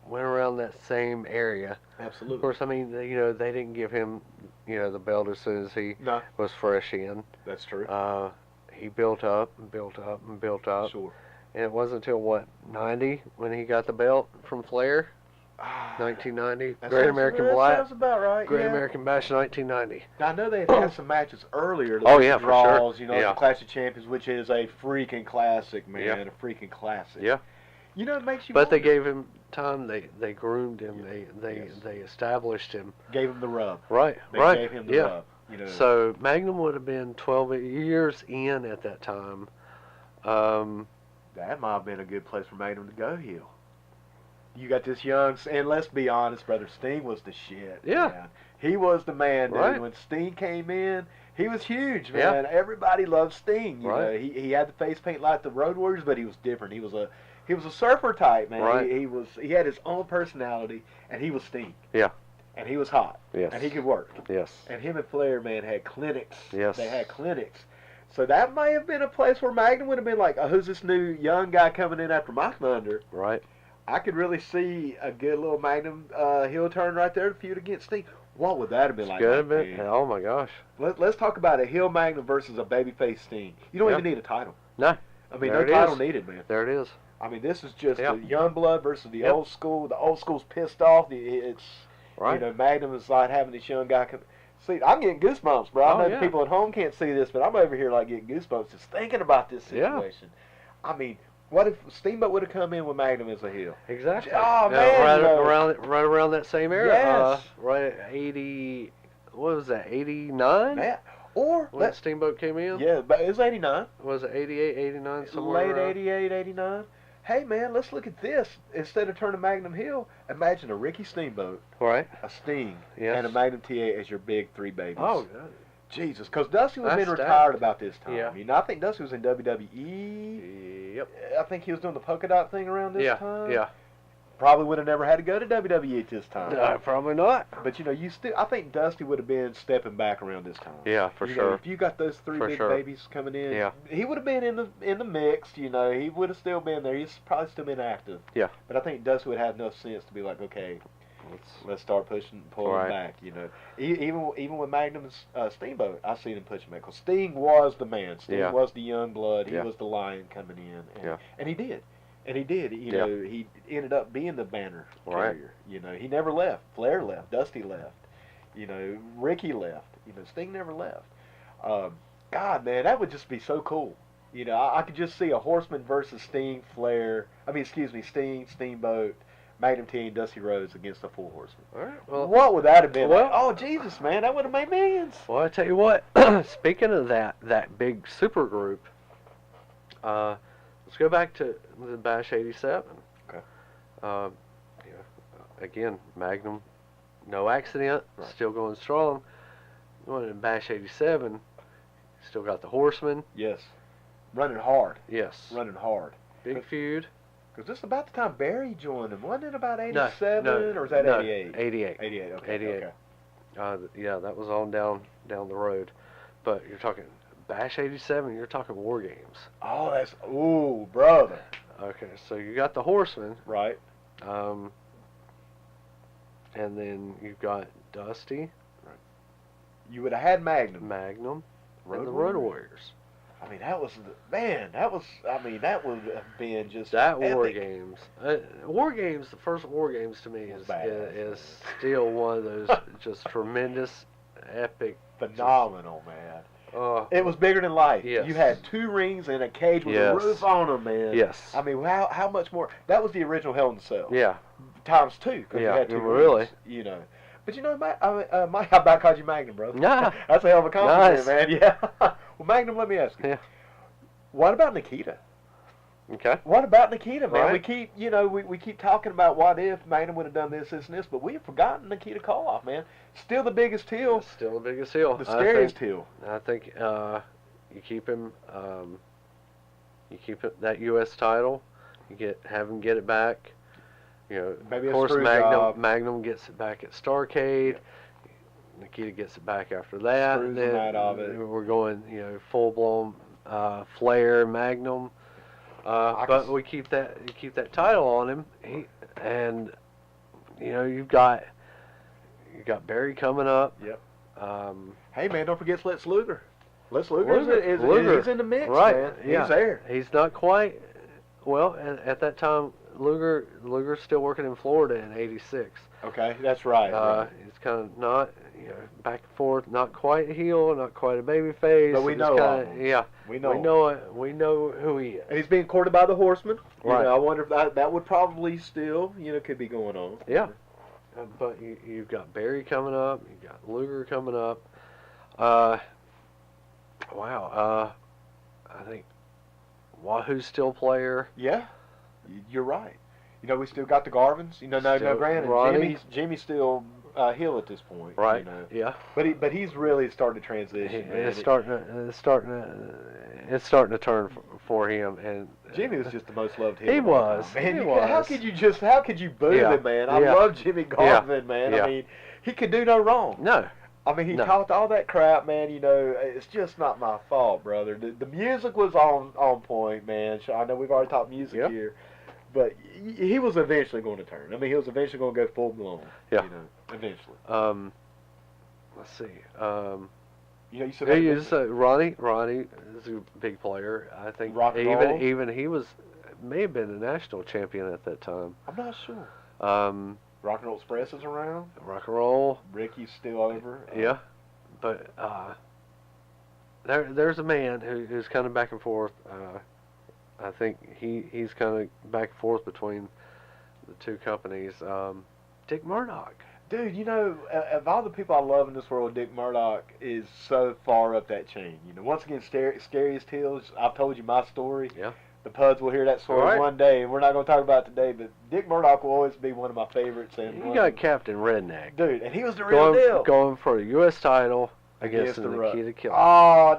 went around that same area. Absolutely. Of course, I mean, you know, they didn't give him, you know, the belt as soon as he was fresh in. That's true. He built up and built up and built up. Sure. And it wasn't until, what, 90 when he got the belt from Flair? 1990. Great American Black. That sounds about right. Great American Bash 1990. Now, I know they had some matches earlier. Oh, yeah, draws, for sure. You know, the Clash of Champions, which is a freaking classic, man. Yeah. A freaking classic. Yeah. You know, it makes you But wonder. they gave him time. They groomed him. They established him. Gave him the rub. Right. They right. gave him the rub. You know. So Magnum would have been 12 years in at that time. That might have been a good place for Magnum to go heel. You got this young, and let's be honest, brother, Sting was the shit. Yeah. Man. He was the man, dude. Right. When Sting came in, he was huge, man. Yeah. Everybody loved Sting. You know, he had the face paint like the Road Warriors, but he was different. He was a surfer type, man. Right. He had his own personality, and he was Sting. Yeah. And he was hot. Yes. And he could work. Yes. And him and Flair, man, had clinics. Yes. They had clinics. So that may have been a place where Magnum would have been like, oh, who's this new young guy coming in after my thunder? Right. I could really see a good little Magnum heel turn right there to feud against Sting. What would that have been like? Could have been. Oh my gosh. Let's talk about a heel Magnum versus a babyface Sting. You don't even need a title. No. I mean, no title needed, man. There it is. I mean, this is just the young blood versus the old school. The old school's pissed off. It's you know, Magnum is like having this young guy come. See, I'm getting goosebumps, bro. I know the people at home can't see this, but I'm over here like getting goosebumps just thinking about this situation. I mean, what if Steamboat would have come in with Magnum as a heel? Exactly. Oh, man. Right around that same era. Yes. Right at 80, what was that, 89? Man. Or when Steamboat came in. Yeah, but it was 89. Was it 88, 89, somewhere Late around? 88, 89. Hey man, let's look at this. Instead of turning Magnum Hill, imagine a Ricky Steamboat, Right. a Sting, Yes. and a Magnum TA as your big three babies. Oh, Jesus, because Dusty was That's been stacked. retired about this time. Yeah. You know, I think Dusty was in WWE. yep. I think he was doing the polka dot thing around this time. Yeah. Probably would have never had to go to WWE at this time. Probably not. But you know, I think Dusty would have been stepping back around this time. Yeah, for You sure. know, if you got those three For big sure. babies coming in, Yeah. he would have been in the mix. You know, he would have still been there. He's probably still been active. Yeah. But I think Dusty would have enough sense to be like, okay, let's start pulling Right. back. You know, even with Magnum and Steamboat, I seen him pushing back. 'Cause Sting was the man. Sting Yeah. was the young blood. He Yeah. was the lion coming in. And, Yeah. and he did. And he did. You Yeah. know, he ended up being the banner Right. carrier. You know, he never left. Flair left. Dusty left. You know, Ricky left. You know, Sting never left. God, man, that would just be so cool. You know, I could just see a Horseman versus Sting, Sting, Steamboat, Magnum TA, and Dusty Rhodes against the Four Horsemen. All right. Well, What would that have been? well- Like? Oh, Jesus, man, that would have made millions. Well, I tell you what. Speaking of that big super group, let's go back to the Bash '87. Okay. Again, Magnum, no accident, Right. still going strong. Going in Bash '87, still got the Horsemen. Yes. Running hard. Yes. Running hard. Big feud. Because this is about the time Barry joined him. Wasn't it about No, 87 no, or was that no, 88? 88. 88, okay. 88. Okay. Yeah, that was on down the road. But you're talking Bash '87. You're talking War Games. Oh, ooh, brother. Okay, so you got the Horsemen. Right. And then you've got Dusty, You would have had Magnum. Magnum, Road and the Road Warriors. Warriors. I mean, that would have been just That War epic. Games. War Games, the first War Games to me Was is badass. still one of those just tremendous, epic. Phenomenal, man. Uh, It was bigger than life. Yes. You had 2 rings and a cage with Yes. a roof on them, man. yes. I mean, how much more? That was the original Hell in a Cell. Yeah. Times 2, because Yeah, you had 2 really. rings, you know. But you know, I about called you Magnum, brother. Nah. That's a hell of a compliment, Nice. man. Yeah. Well, Magnum, let me ask you. Yeah. What about Nikita? Okay. What about Nikita, man? Right. We keep, we keep talking about what if Magnum would have done this, and this, but we have forgotten Nikita Koloff, man. Still the biggest heel, Still the biggest heel. the scariest heel. I think you keep him. That U.S. title. Have him get it back. You know, Maybe of a course, screw job. Magnum gets it back at Starrcade. Nikita gets it back after that. Screws Then him out of it. we're going, full blown Flair Magnum. But we keep that title on him. You've got Barry coming up. Yep. Hey man, don't forget Lex Luger. Lex Luger Luger. he's in the mix, Right, man. yeah. He's there. He's not quite. Well, at that time, Luger's still working in Florida in '86. Okay, that's right. It's kind of not, back and forth, not quite a heel, not quite a baby face. But we It's know kinda, of him. Yeah, We know. we know who he is. And he's being courted by the Horsemen. Right. I wonder if that would probably still, could be going on. Yeah. But you've got Barry coming up, you've got Luger coming up. Wow. I think Wahoo's still player. Yeah, you're right. We still got the Garvins. No, granted, Ronnie. Jimmy's still heel at this point. Right. Yeah. But he's really starting to transition. Man. It's starting to turn for him, and Jimmy was just the most loved heel. He of all was. time. Man, He how was. could you boo Yeah. him, man? I Yeah. love Jimmy Garvin, man. Yeah. I mean, he could do no wrong. no. I mean, he No. talked all that crap, man. It's just not my fault, brother. The music was on point, man. I know we've already talked music Yep. here, but he was eventually going to turn. I mean, he was eventually going to go full blown. Yeah. Eventually. Let's see. You said Ronnie is a big player. I think Rock and roll? even he may have been a national champion at that time. I'm not sure. Rock Rock and Roll Express is around. and roll. Ricky's still over. Yeah, but there's a man who's kind of back and forth. I think he's kind of back and forth between the two companies. Dick Murdoch. Dude, you know, of all the people I love in this world, Dick Murdoch is so far up that chain. You know, once again, scariest tales. I've told you my story. Yeah. The Puds will hear that story one day, and we're not going to talk about it today, but Dick Murdoch will always be one of my favorites. And you got Captain Redneck. Dude, and he was the real deal. Going for a U.S. title against the Nikita Killer. Oh,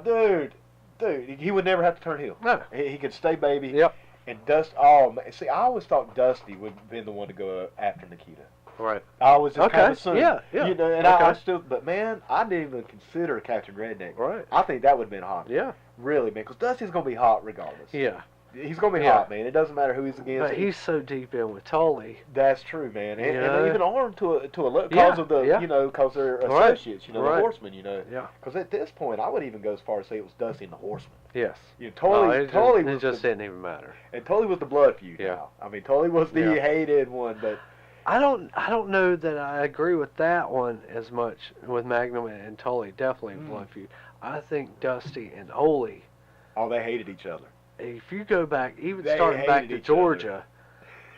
dude, he would never have to turn heel. No. He could stay baby. Yep. And Dusty, oh, man. See, I always thought Dusty would have been the one to go after Nikita. Right. I was just kind of assuming. Yeah. You know, and I still, but man, I didn't even consider Captain Redneck. Right. I think that would have been hot. Yeah. Really, man, because Dusty's going to be hot regardless. Yeah. He's going to be hot, man. It doesn't matter who he's against. But he's so deep in with Tully. That's true, man. And, and even Arn to a because of the, you know, because they're associates, you know, the Horsemen, you know. Yeah. Because at this point, I would even go as far as say it was Dusty and the Horsemen. Yes. You know, Tully it just didn't even matter. And Tully was the blood feud. Yeah. Now. I mean, Tully was the hated one, but I don't know that I agree with that one as much with Magnum and Tully. Definitely blood feud. I think Dusty and Ole. Oh, they hated each other. If you go back, even starting back to Georgia,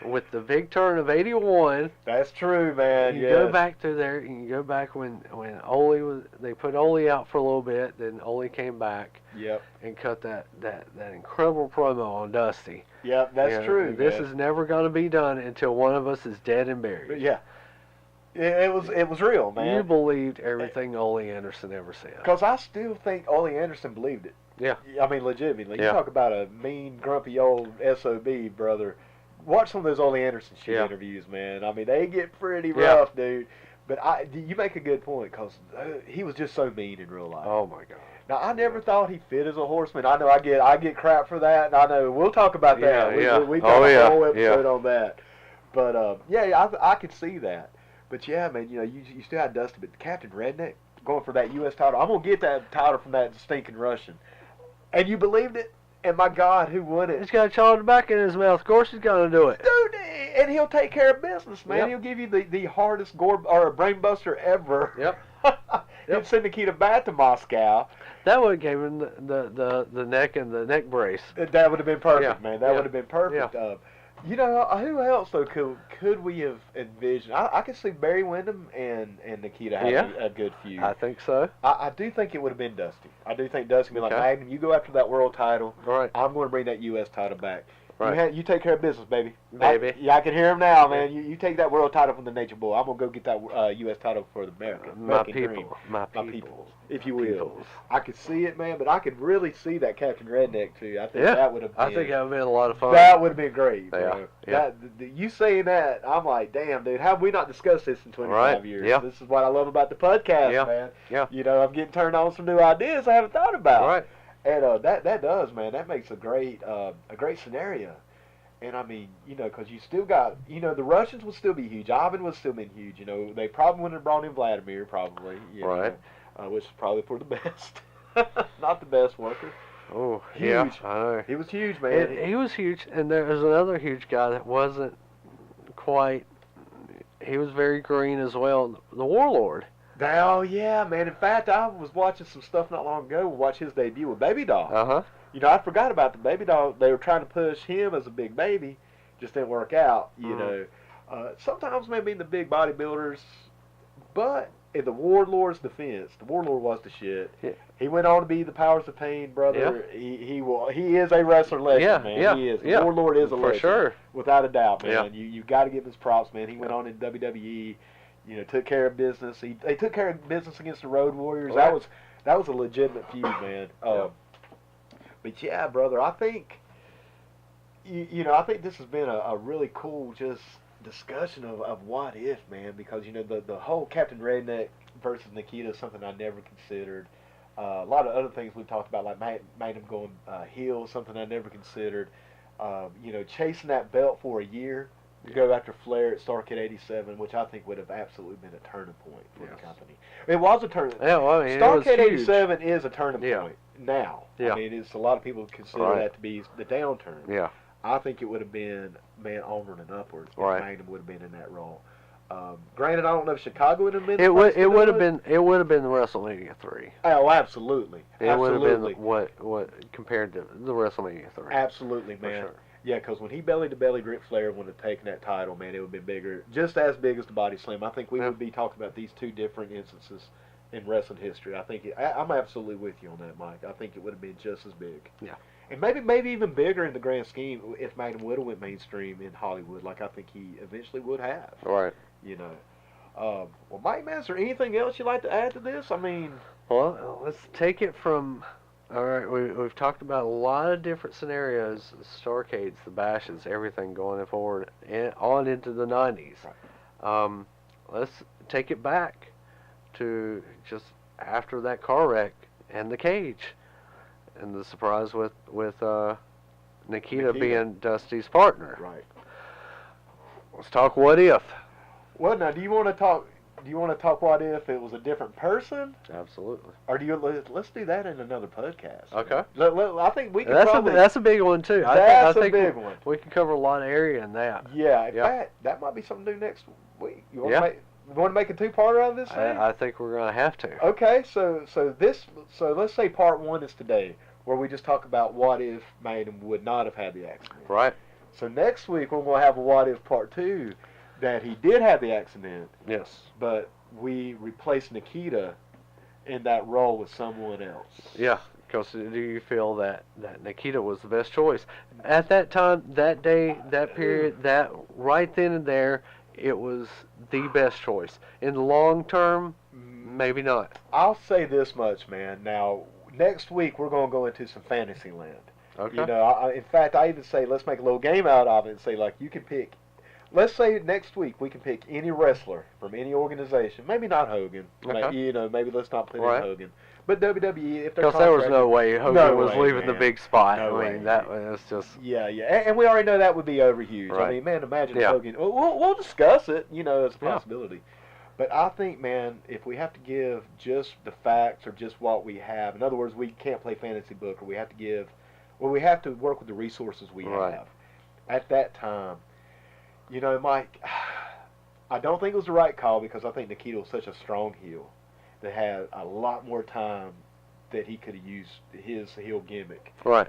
with the big turn of '81. That's true, man. You go back to there. You go back when Ole was. They put Ole out for a little bit. Then Ole came back. Yep. And cut that incredible promo on Dusty. Yep, that's true. This is never going to be done until one of us is dead and buried. But yeah. It was real, man. You believed everything Ole Anderson ever said. Because I still think Ole Anderson believed it. Yeah. I mean, legitimately. Yeah. You talk about a mean, grumpy old SOB, brother. Watch some of those Ole Anderson interviews, man. I mean, they get pretty rough, dude. But you make a good point, because he was just so mean in real life. Oh, my God. Now, I never thought he fit as a horseman. I know I get crap for that, and I know we'll talk about that. We got a whole episode on that. But, I could see that. But, yeah, man, you know, you still had Dusty, but Captain Redneck going for that U.S. title. I'm going to get that title from that stinking Russian. And you believed it? And my God, who wouldn't? He's got a child tobacco in his mouth. Of course he's going to do it. Dude, and he'll take care of business, man. He'll give you the hardest brain buster ever. Yep. He'll send Nikita back to Moscow. That would have gave him the neck and the neck brace. That would have been perfect, man. That would have been perfect. Yeah. You know, who else, though, could we have envisioned? I could see Barry Windham and Nikita having a good feud. I think so. I do think it would have been Dusty. I do think Dusty would be like, Magnum, you go after that world title. Right. I'm going to bring that U.S. title back. Right. You take care of business, baby. Baby. I can hear him now, man. You take that world title from the Nature Boy. I'm going to go get that U.S. title for the America. My Dream. people. My people, if you will. I could see it, man, but I could really see that Captain Redneck, too. I think that would have been... I think that would have been a lot of fun. That would have been great, bro. Yeah. You saying that, I'm like, damn, dude, how have we not discussed this in 25 years? Yeah. This is what I love about the podcast, man. Yeah. You know, I'm getting turned on some new ideas I haven't thought about. Right. And that does, man. That makes a great scenario. And, I mean, you know, because you still got, you know, the Russians would still be huge. Ivan would still be huge. You know, they probably wouldn't have brought in Vladimir, probably. You know, which is probably for the best. Not the best worker. Oh, huge. Yeah, I know. He was huge, man. He was huge, and there was another huge guy that wasn't quite, he was very green as well, the Warlord. Oh, yeah, man. In fact, I was watching some stuff not long ago. Watch his debut with Baby Doll. Uh-huh. You know, I forgot about the Baby Doll. They were trying to push him as a big baby. Just didn't work out, you know. Sometimes maybe in the big bodybuilders, but in the Warlord's defense, the Warlord was the shit. Yeah. He went on to be the Powers of Pain, brother. Yeah. He is a wrestler legend, man. Yeah. He is. Yeah. Warlord is a legend. For sure. Without a doubt, man. Yeah. You got to give him his props, man. He went on in WWE, you know, took care of business. They took care of business against the Road Warriors. Right. That was a legitimate feud, man. But yeah, brother, I think, you know, I think this has been a really cool just discussion of what if, man, because, you know, the whole Captain Redneck versus Nikita is something I never considered. A lot of other things we've talked about, like Magnum going heel, something I never considered. You know, chasing that belt for a year to go after Flair at Starrcade '87, which I think would have absolutely been a turning point for the company. It was a turning point. Yeah, well, I mean, Starrcade '87 is a turning point now. Yeah. I mean, it's a lot of people consider that to be the downturn. Yeah. I think it would have been, man, onward and upward if Magnum would have been in that role. Granted, I don't know if Chicago would have been. It would have been the WrestleMania 3. Oh, absolutely. It would have been what compared to the WrestleMania 3. Absolutely, man. For sure. Yeah, because when he belly-to-belly Ric Flair would have taken that title, man, it would have been bigger, just as big as the body slam. I think we would be talking about these two different instances in wrestling history. I think I'm absolutely with you on that, Mike. I think it would have been just as big. Yeah. And maybe even bigger in the grand scheme if Magnum would have went mainstream in Hollywood, like I think he eventually would have. Right. You know. Well, Mike, man, is there anything else you'd like to add to this? I mean, well, let's take it from. All right, we've talked about a lot of different scenarios: the Starrcades, the bashes, everything going forward and on into the 90s. Right. Let's take it back to just after that car wreck and the cage, and the surprise with Nikita being Dusty's partner. Right. Let's talk what if. Well, now, do you want to talk what if it was a different person? Absolutely. Or let's do that in another podcast. Okay. I think we can that's a big one too. That's I think a big one. We can cover a lot of area in that. Yeah. In fact, that might be something to do next week. You want to make a two-parter out of this thing? I think we're gonna have to. Okay. So let's say part one is today, where we just talk about what if Magnum would not have had the accident. Right. So next week we're gonna have a what if part two, that he did have the accident. Yes. But we replaced Nikita in that role with someone else. Yeah, because do you feel that Nikita was the best choice? At that time, that day, that period, that right then and there, it was the best choice. In the long term, maybe not. I'll say this much, man. Now, next week we're going to go into some fantasy land. Okay. You know, in fact, I even say let's make a little game out of it and say, like, you can pick. Let's say next week we can pick any wrestler from any organization. Maybe not Hogan. Okay. Maybe let's not put in Hogan. But WWE, if they're because there was no way Hogan was leaving the big spot. No I mean, that was just... Yeah. And we already know that would be over huge. Right. I mean, man, imagine Hogan. We'll discuss it, as a possibility. But I think, man, if we have to give just the facts or just what we have, in other words, we can't play fantasy book, or we have to work with the resources we have at that time. Mike, I don't think it was the right call, because I think Nikita was such a strong heel that had a lot more time that he could have used his heel gimmick. Right.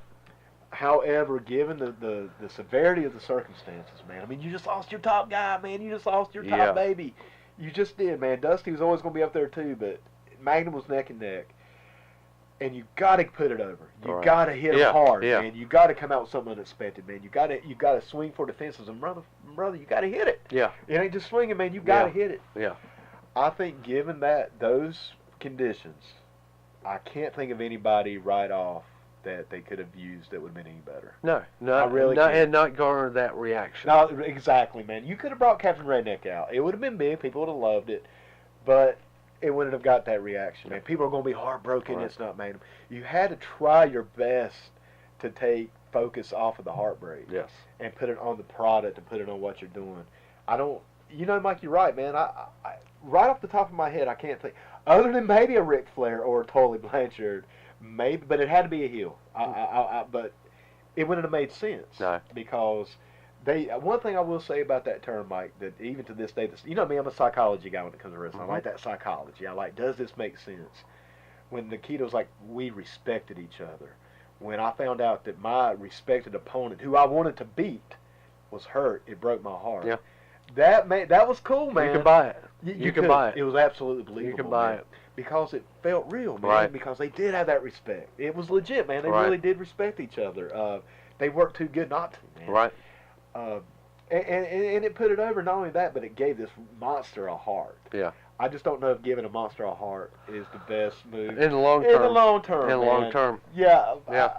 However, given the severity of the circumstances, man, I mean, you just lost your top guy, man. You just lost your top baby. You just did, man. Dusty was always going to be up there too, but Magnum was neck and neck. And you got to put it over. You got to hit him hard, man. You got to come out with something unexpected, man. You got to swing for the fences, and brother, you got to hit it. Yeah. It ain't just swinging, man. You got to hit it. Yeah. I think given those conditions, I can't think of anybody right off that they could have used that would have been any better. No, I really can't. And not garner that reaction. No, exactly, man. You could have brought Captain Redneck out. It would have been big. People would have loved it, but it wouldn't have got that reaction, man. People are going to be heartbroken. Right. It's not Magnum. You had to try your best to take focus off of the heartbreak. Yes. And put it on the product and put it on what you're doing. Mike, you're right, man. I right off the top of my head, I can't think, other than maybe a Ric Flair or a Tully Blanchard, maybe, but it had to be a heel. But it wouldn't have made sense. No. Because one thing I will say about that term, Mike, that even to this day, me, I'm a psychology guy when it comes to wrestling. I like that psychology. I like, does this make sense? When Nikita was like, we respected each other. When I found out that my respected opponent, who I wanted to beat, was hurt, it broke my heart. Yeah. That was cool, man. You could buy it. You could buy it. It was absolutely believable. You could buy it. Because it felt real, man. Right. Because they did have that respect. It was legit, man. They really did respect each other. They worked too good not to, man. Right. And it put it over. Not only that, but it gave this monster a heart. Yeah. I just don't know if giving a monster a heart is the best move. In the long term. In the long term, In the long term. Yeah.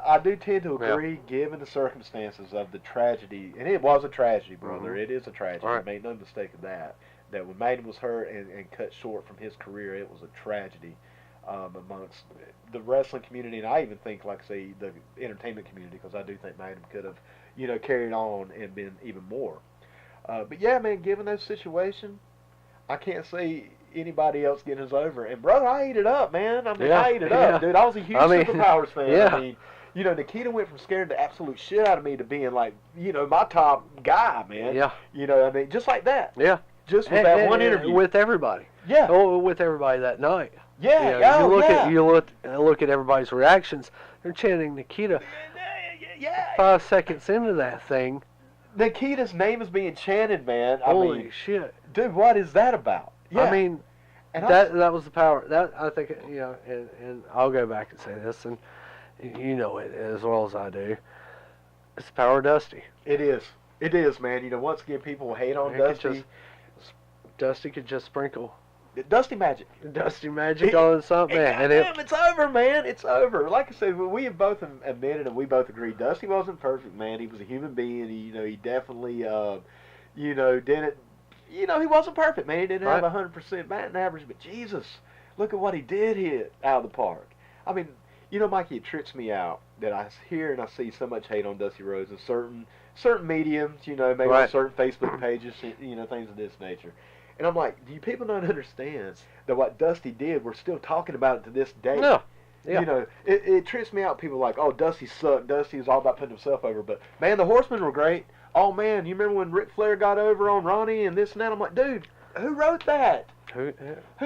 I do tend to agree, given the circumstances of the tragedy. And it was a tragedy, brother. Mm-hmm. It is a tragedy. Right. Make no mistake of that. That when Magnum was hurt and cut short from his career, it was a tragedy amongst the wrestling community. And I even think, like I say, the entertainment community, because I do think Magnum could have, carried on and been even more. But yeah, man, given that situation, I can't see anybody else getting us over. And brother, I ate it up, man. I mean, I ate it up, dude. I was a huge Superpowers fan. Yeah. I mean, Nikita went from scaring the absolute shit out of me to being like, my top guy, man. Yeah. Just like that. Yeah. Just with that one interview. With everybody. Yeah. Oh, with everybody that night. Yeah. You look at everybody's reactions. They're chanting Nikita. yeah. 5 seconds into that thing. Nikita's name is being chanted, man. Holy shit. Dude, what is that about? Yeah. I mean, and that was the power. That I think, and I'll go back and say this, and you know it as well as I do. It's the power of Dusty. It is. It is, man. Once again, people hate on Dusty. Dusty could just sprinkle Dusty magic. Dusty magic on something, and it's over, man. It's over. Like I said, we have both admitted and we both agreed. Dusty wasn't perfect, man. He was a human being. He definitely, didn't. He wasn't perfect, man. He didn't have 100% batting average, but Jesus, look at what he did hit out of the park. I mean, Mikey, it trips me out that I hear and I see so much hate on Dusty Rhodes in certain mediums, maybe on certain Facebook pages, things of this nature. And I'm like, do you people not understand that what Dusty did, we're still talking about it to this day? No. Yeah. It trips me out. People are like, oh, Dusty sucked. Dusty was all about putting himself over. But, man, the Horsemen were great. Oh, man, you remember when Ric Flair got over on Ronnie and this and that? I'm like, dude, who wrote that? Who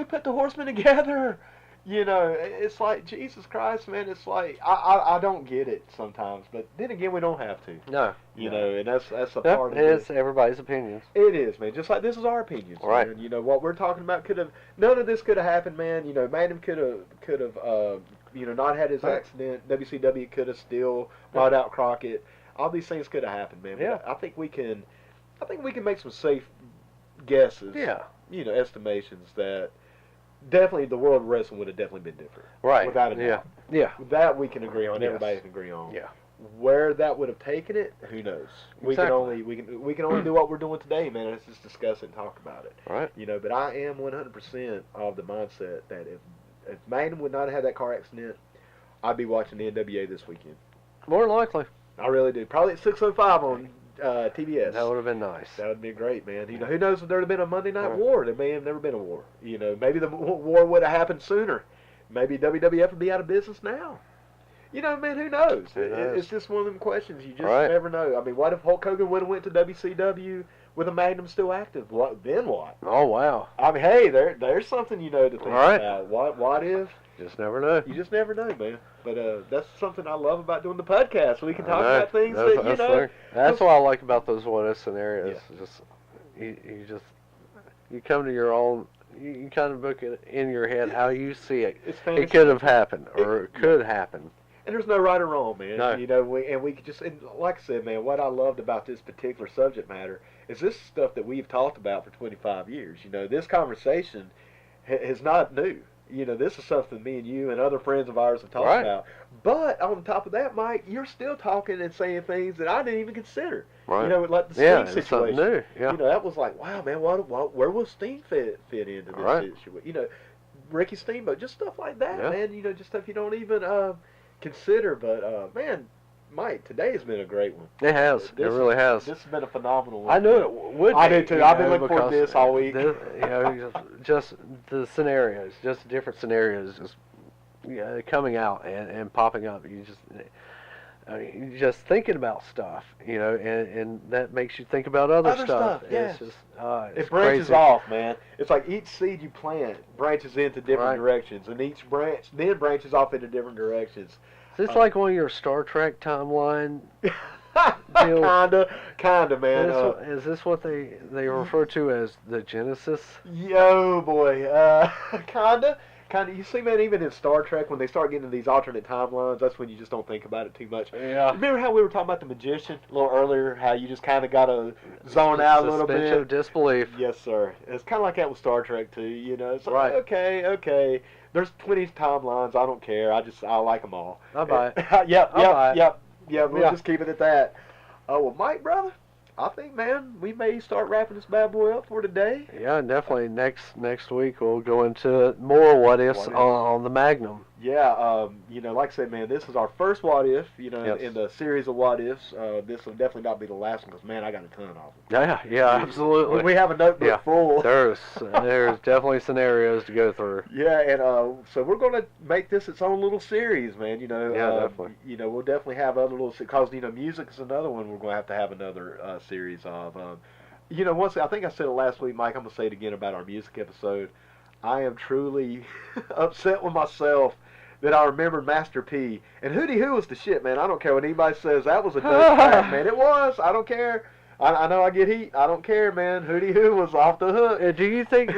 put the Horsemen together? It's like, Jesus Christ, man, it's like, I don't get it sometimes. But then again, we don't have to. No. And that's a part of it. It's everybody's opinions. It is, man. Just like this is our opinions. Right. Man. What we're talking about none of this could have happened, man. Magnum could have, not had his accident. WCW could have still bought out Crockett. All these things could have happened, man. Yeah. But I think we can make some safe guesses. Yeah. Estimations that definitely the world of wrestling would have definitely been different. Right. Without a doubt. Yeah. That we can agree on. Yes. Everybody can agree on. Yeah. Where that would have taken it, who knows? We Exactly. we can only do what we're doing today, man. Let's just discuss it and talk about it. Right. But I am 100% of the mindset that if Magnum would not have had that car accident, I'd be watching the NWA this weekend. More than likely. I really do. Probably at 6:05 on TBS. That would have been nice. That would be great, man. Who knows if there would have been a Monday Night War? There may have never been a war. Maybe the war would have happened sooner. Maybe WWF would be out of business now. Man, who knows? It's just one of them questions you just never know. I mean, what if Hulk Hogan would have went to WCW with a Magnum still active? Then what? Oh, wow. I mean, hey, there's something to think about. What if? Just never know. You just never know, man. But that's something I love about doing the podcast. We can talk about things that, That's what I like about those what-if scenarios. Yeah. You come to your own. You kind of book it in your head how you see it. It could have happened, or it could happen. And there's no right or wrong, man. No. We could just, and like I said, man, what I loved about this particular subject matter is this stuff that we've talked about for 25 years. This conversation is not new. This is something me and you and other friends of ours have talked about. But on top of that, Mike, you're still talking and saying things that I didn't even consider. Right. Like the Sting situation. Something new. Yeah. That was like, wow, man, where will Sting fit into this situation? Ricky Steamboat, just stuff like that, man. Just stuff you don't even consider. But man, Mike, today has been a great one. It has. It really has. This has been a phenomenal one. I knew it would be. I did too. I've been looking forward to this all week. Just the scenarios, just different scenarios, just coming out and popping up. You're just thinking about stuff, and that makes you think about other stuff. Yes. It's just, it branches off, man. It's like each seed you plant branches into different directions, and each branch then branches off into different directions. Is this like one of your Star Trek timeline deals? Kinda, man. Is this what they refer to as the Genesis? Yo, boy. Kinda. You see, man, even in Star Trek, when they start getting into these alternate timelines, that's when you just don't think about it too much. Yeah. Remember how we were talking about the Magician a little earlier, how you just kind of got to zone out a little bit? Suspension of disbelief. Yes, sir. It's kind of like that with Star Trek, too, It's like, okay. There's 20 timelines. I don't care. I like them all. I'll buy it. Yep. We'll just keep it at that. Oh, well, Mike, brother, I think, man, we may start wrapping this bad boy up for today. Yeah, definitely. Next week we'll go into more what ifs on the Magnum. Yeah, like I said, man, this is our first what if, Yes. in the series of what ifs. This will definitely not be the last one because, man, I got a ton of them. Yeah, absolutely. We have a notebook full. There's definitely scenarios to go through. Yeah, and so we're going to make this its own little series, man. Definitely. We'll definitely have other little, because, music is another one we're going to have another series of. Once I think I said it last week, Mike, I'm going to say it again about our music episode. I am truly upset with myself that I remembered Master P. And Hootie Who was the shit, man. I don't care what anybody says. That was a dope track, man. It was. I don't care. I know I get heat. I don't care, man. Hootie Who was off the hook. Do you think...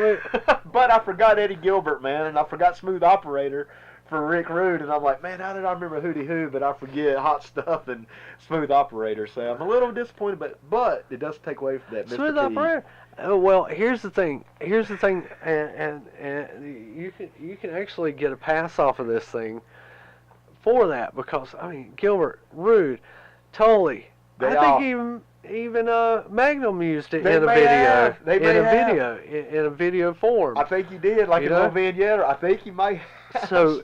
But I forgot Eddie Gilbert, man, and I forgot Smooth Operator for Rick Rude, and I'm like, man, how did I remember Hootie Who, but I forget Hot Stuff and Smooth Operator. So I'm a little disappointed, but it does take away from that Mr. Smooth P. Operator. Well, here's the thing, and you can actually get a pass off of this thing for that, because I mean Gilbert, Rude, Tully. I think even Magnum used it in a video. In a video form. I think he did, like a little vignette. I think he might have. So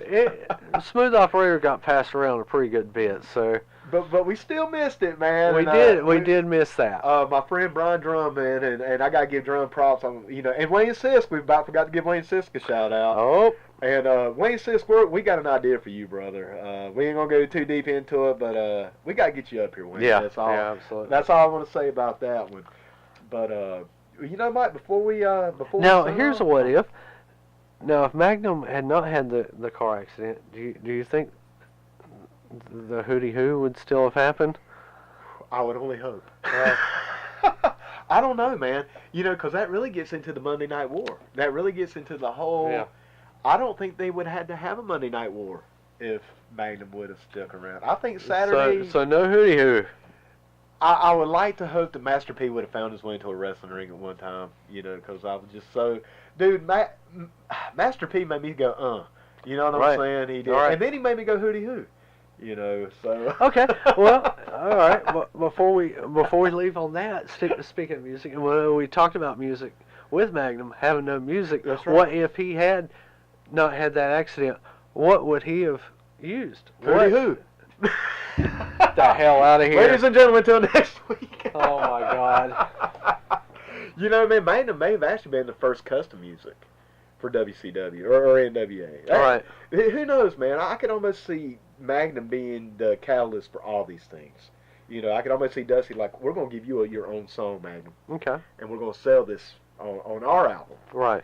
Smooth Operator got passed around a pretty good bit. So. But we still missed it, man. We did miss that. My friend Brian Drum, man, and I gotta give Drum props on, and Wayne Sisk. We about forgot to give Wayne Sisk a shout out. Oh. And Wayne Sisk, we got an idea for you, brother. We ain't gonna go too deep into it, but we gotta get you up here, Wayne. Yeah. That's all. Yeah, absolutely. That's all I want to say about that one. But Mike, before we here's a what if. Now, if Magnum had not had the car accident, do you think the Hootie Who would still have happened? I would only hope. I don't know, man. Because that really gets into the Monday Night War. That really gets into the whole... Yeah. I don't think they would have had to have a Monday Night War if Magnum would have stuck around. I think Saturday... So no Hootie Who. I would like to hope that Master P would have found his way into a wrestling ring at one time, because I was just so... Dude, Master P made me go, You know what I'm saying? He did. Right. And then he made me go Hootie Who. So... Okay, well, all right. Well, before we leave on that, speaking of music, and when we talked about music with Magnum, having no music, that's right. What if he had not had that accident? What would he have used? Hootie Who. Get the hell out of here. Ladies and gentlemen, until next week. Oh, my God. Man, Magnum may have actually been the first custom music for WCW or NWA. All right. Who knows, man? I could almost see Magnum being the catalyst for all these things. I could almost see Dusty like, we're going to give you your own song, Magnum. Okay. And we're going to sell this on our album. Right.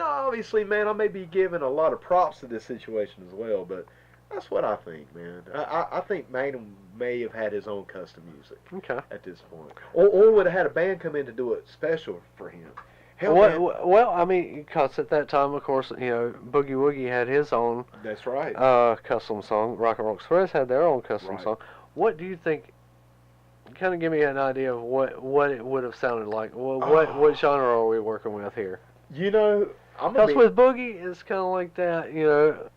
Obviously, man, I may be giving a lot of props to this situation as well, but that's what I think, man. I think Magnum may have had his own custom music. Okay. At this point. Or would have had a band come in to do it special for him. Hell, well, I mean, because at that time, of course, Boogie Woogie had his own. That's right. Custom song. Rock and Roll Express had their own custom song. What do you think? Kind of give me an idea of what it would have sounded like. What genre are we working with here? Because with Boogie, it's kind of like that.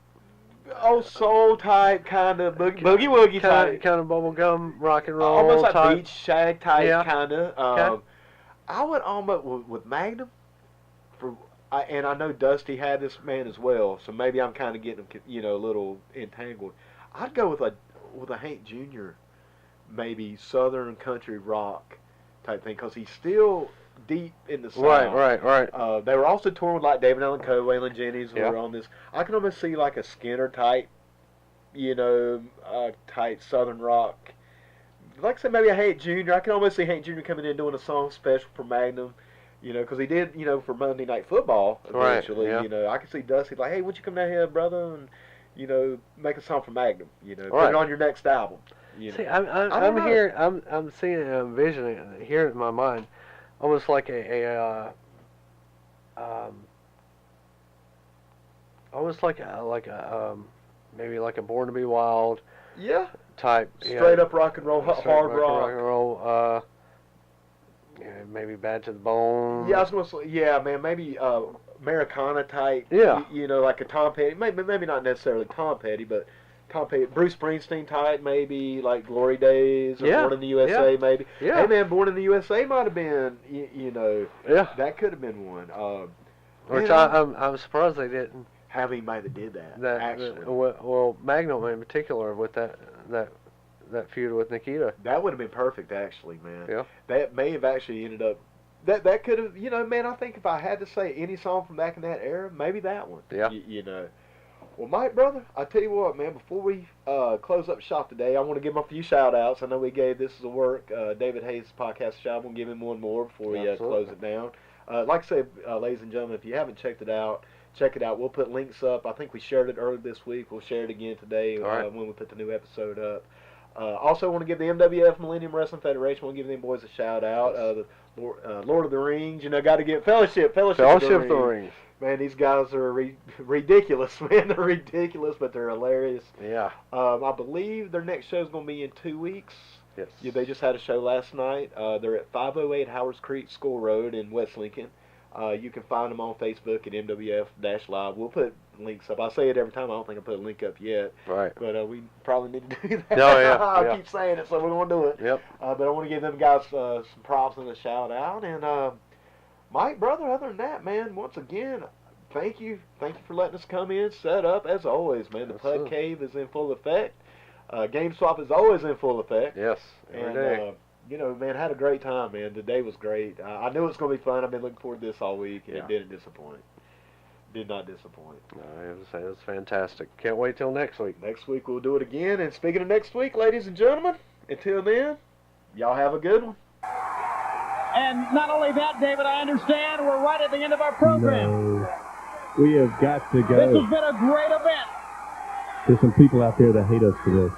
Old soul type, kind of boogie woogie type, kind of bubblegum rock and roll, almost like type. beach shag type, kind of. Okay. I would almost with Magnum, and I know Dusty had this man as well, so maybe I'm kind of getting them, a little entangled. I'd go with a Hank Jr. maybe Southern country rock type thing, because he's still deep in the South. Right. They were also touring with like David Allan Coe, Waylon Jennings were on this. I can almost see like a Skinner type, type Southern rock. Like I said, maybe a Hank Jr. I can almost see Hank Jr. coming in doing a song special for Magnum, because he did, for Monday Night Football eventually. Right, yeah. I can see Dusty like, hey, would you come down here, brother, and make a song for Magnum, put right. it on your next album. See, I'm here, I'm seeing it, I'm envisioning it here in my mind, almost like maybe like a Born to Be Wild. Yeah. Type. Straight up rock and roll, hard rock. And roll. Maybe Bad to the Bone. Yeah, I was gonna say, yeah, man, maybe Americana type. Yeah. Like a Tom Petty. Maybe not necessarily Tom Petty, but Tom Petty, Bruce Springsteen type, maybe like Glory Days or Born in the USA, maybe. Yeah. Hey, man, Born in the USA might have been, Yeah. That could have been one. Which I'm surprised they didn't. Have anybody that did that actually. Well, Magnum in particular with that feud with Nikita. That would have been perfect, actually, man. Yeah. That may have actually ended up. That could have, man. I think if I had to say any song from back in that era, maybe that one. Yeah. Well, Mike, brother, I tell you what, man. Before we close up shop today, I want to give him a few shout outs. I know we gave This Is a Work, David Hayes' podcast shout. I'm gonna give him one more before we close it down. Like I said, ladies and gentlemen, if you haven't checked it out, check it out. We'll put links up. I think we shared it earlier this week. We'll share it again today when we put the new episode up. Also, want to give the MWF Millennium Wrestling Federation. Want to give them boys a shout out. The Lord of the Rings. You know, got to get Fellowship of the Ring. Man, these guys are ridiculous, man. They're ridiculous, but they're hilarious. Yeah. I believe their next show is going to be in 2 weeks. Yes. Yeah, they just had a show last night. They're at 508 Howards Creek School Road in West Lincoln. You can find them on Facebook at MWF-Live. We'll put links up. I say it every time. I don't think I put a link up yet. Right. But we probably need to do that. Oh, yeah. I keep saying it, so we're going to do it. Yep. But I want to give them guys some props and a shout out. And Mike, brother, other than that, man, once again, thank you. Thank you for letting us come in, set up, as always, man. The Pud Cave is in full effect. Game Swap is always in full effect. Yes, every day. You know, man, had a great time, man. The day was great. I knew it was going to be fun. I've been looking forward to this all week, and it didn't disappoint. Did not disappoint. No, it was fantastic. Can't wait till next week. Next week we'll do it again. And speaking of next week, ladies and gentlemen, until then, y'all have a good one. And not only that, David, I understand we're right at the end of our program. No. We have got to go. This has been a great event. There's some people out there that hate us for this.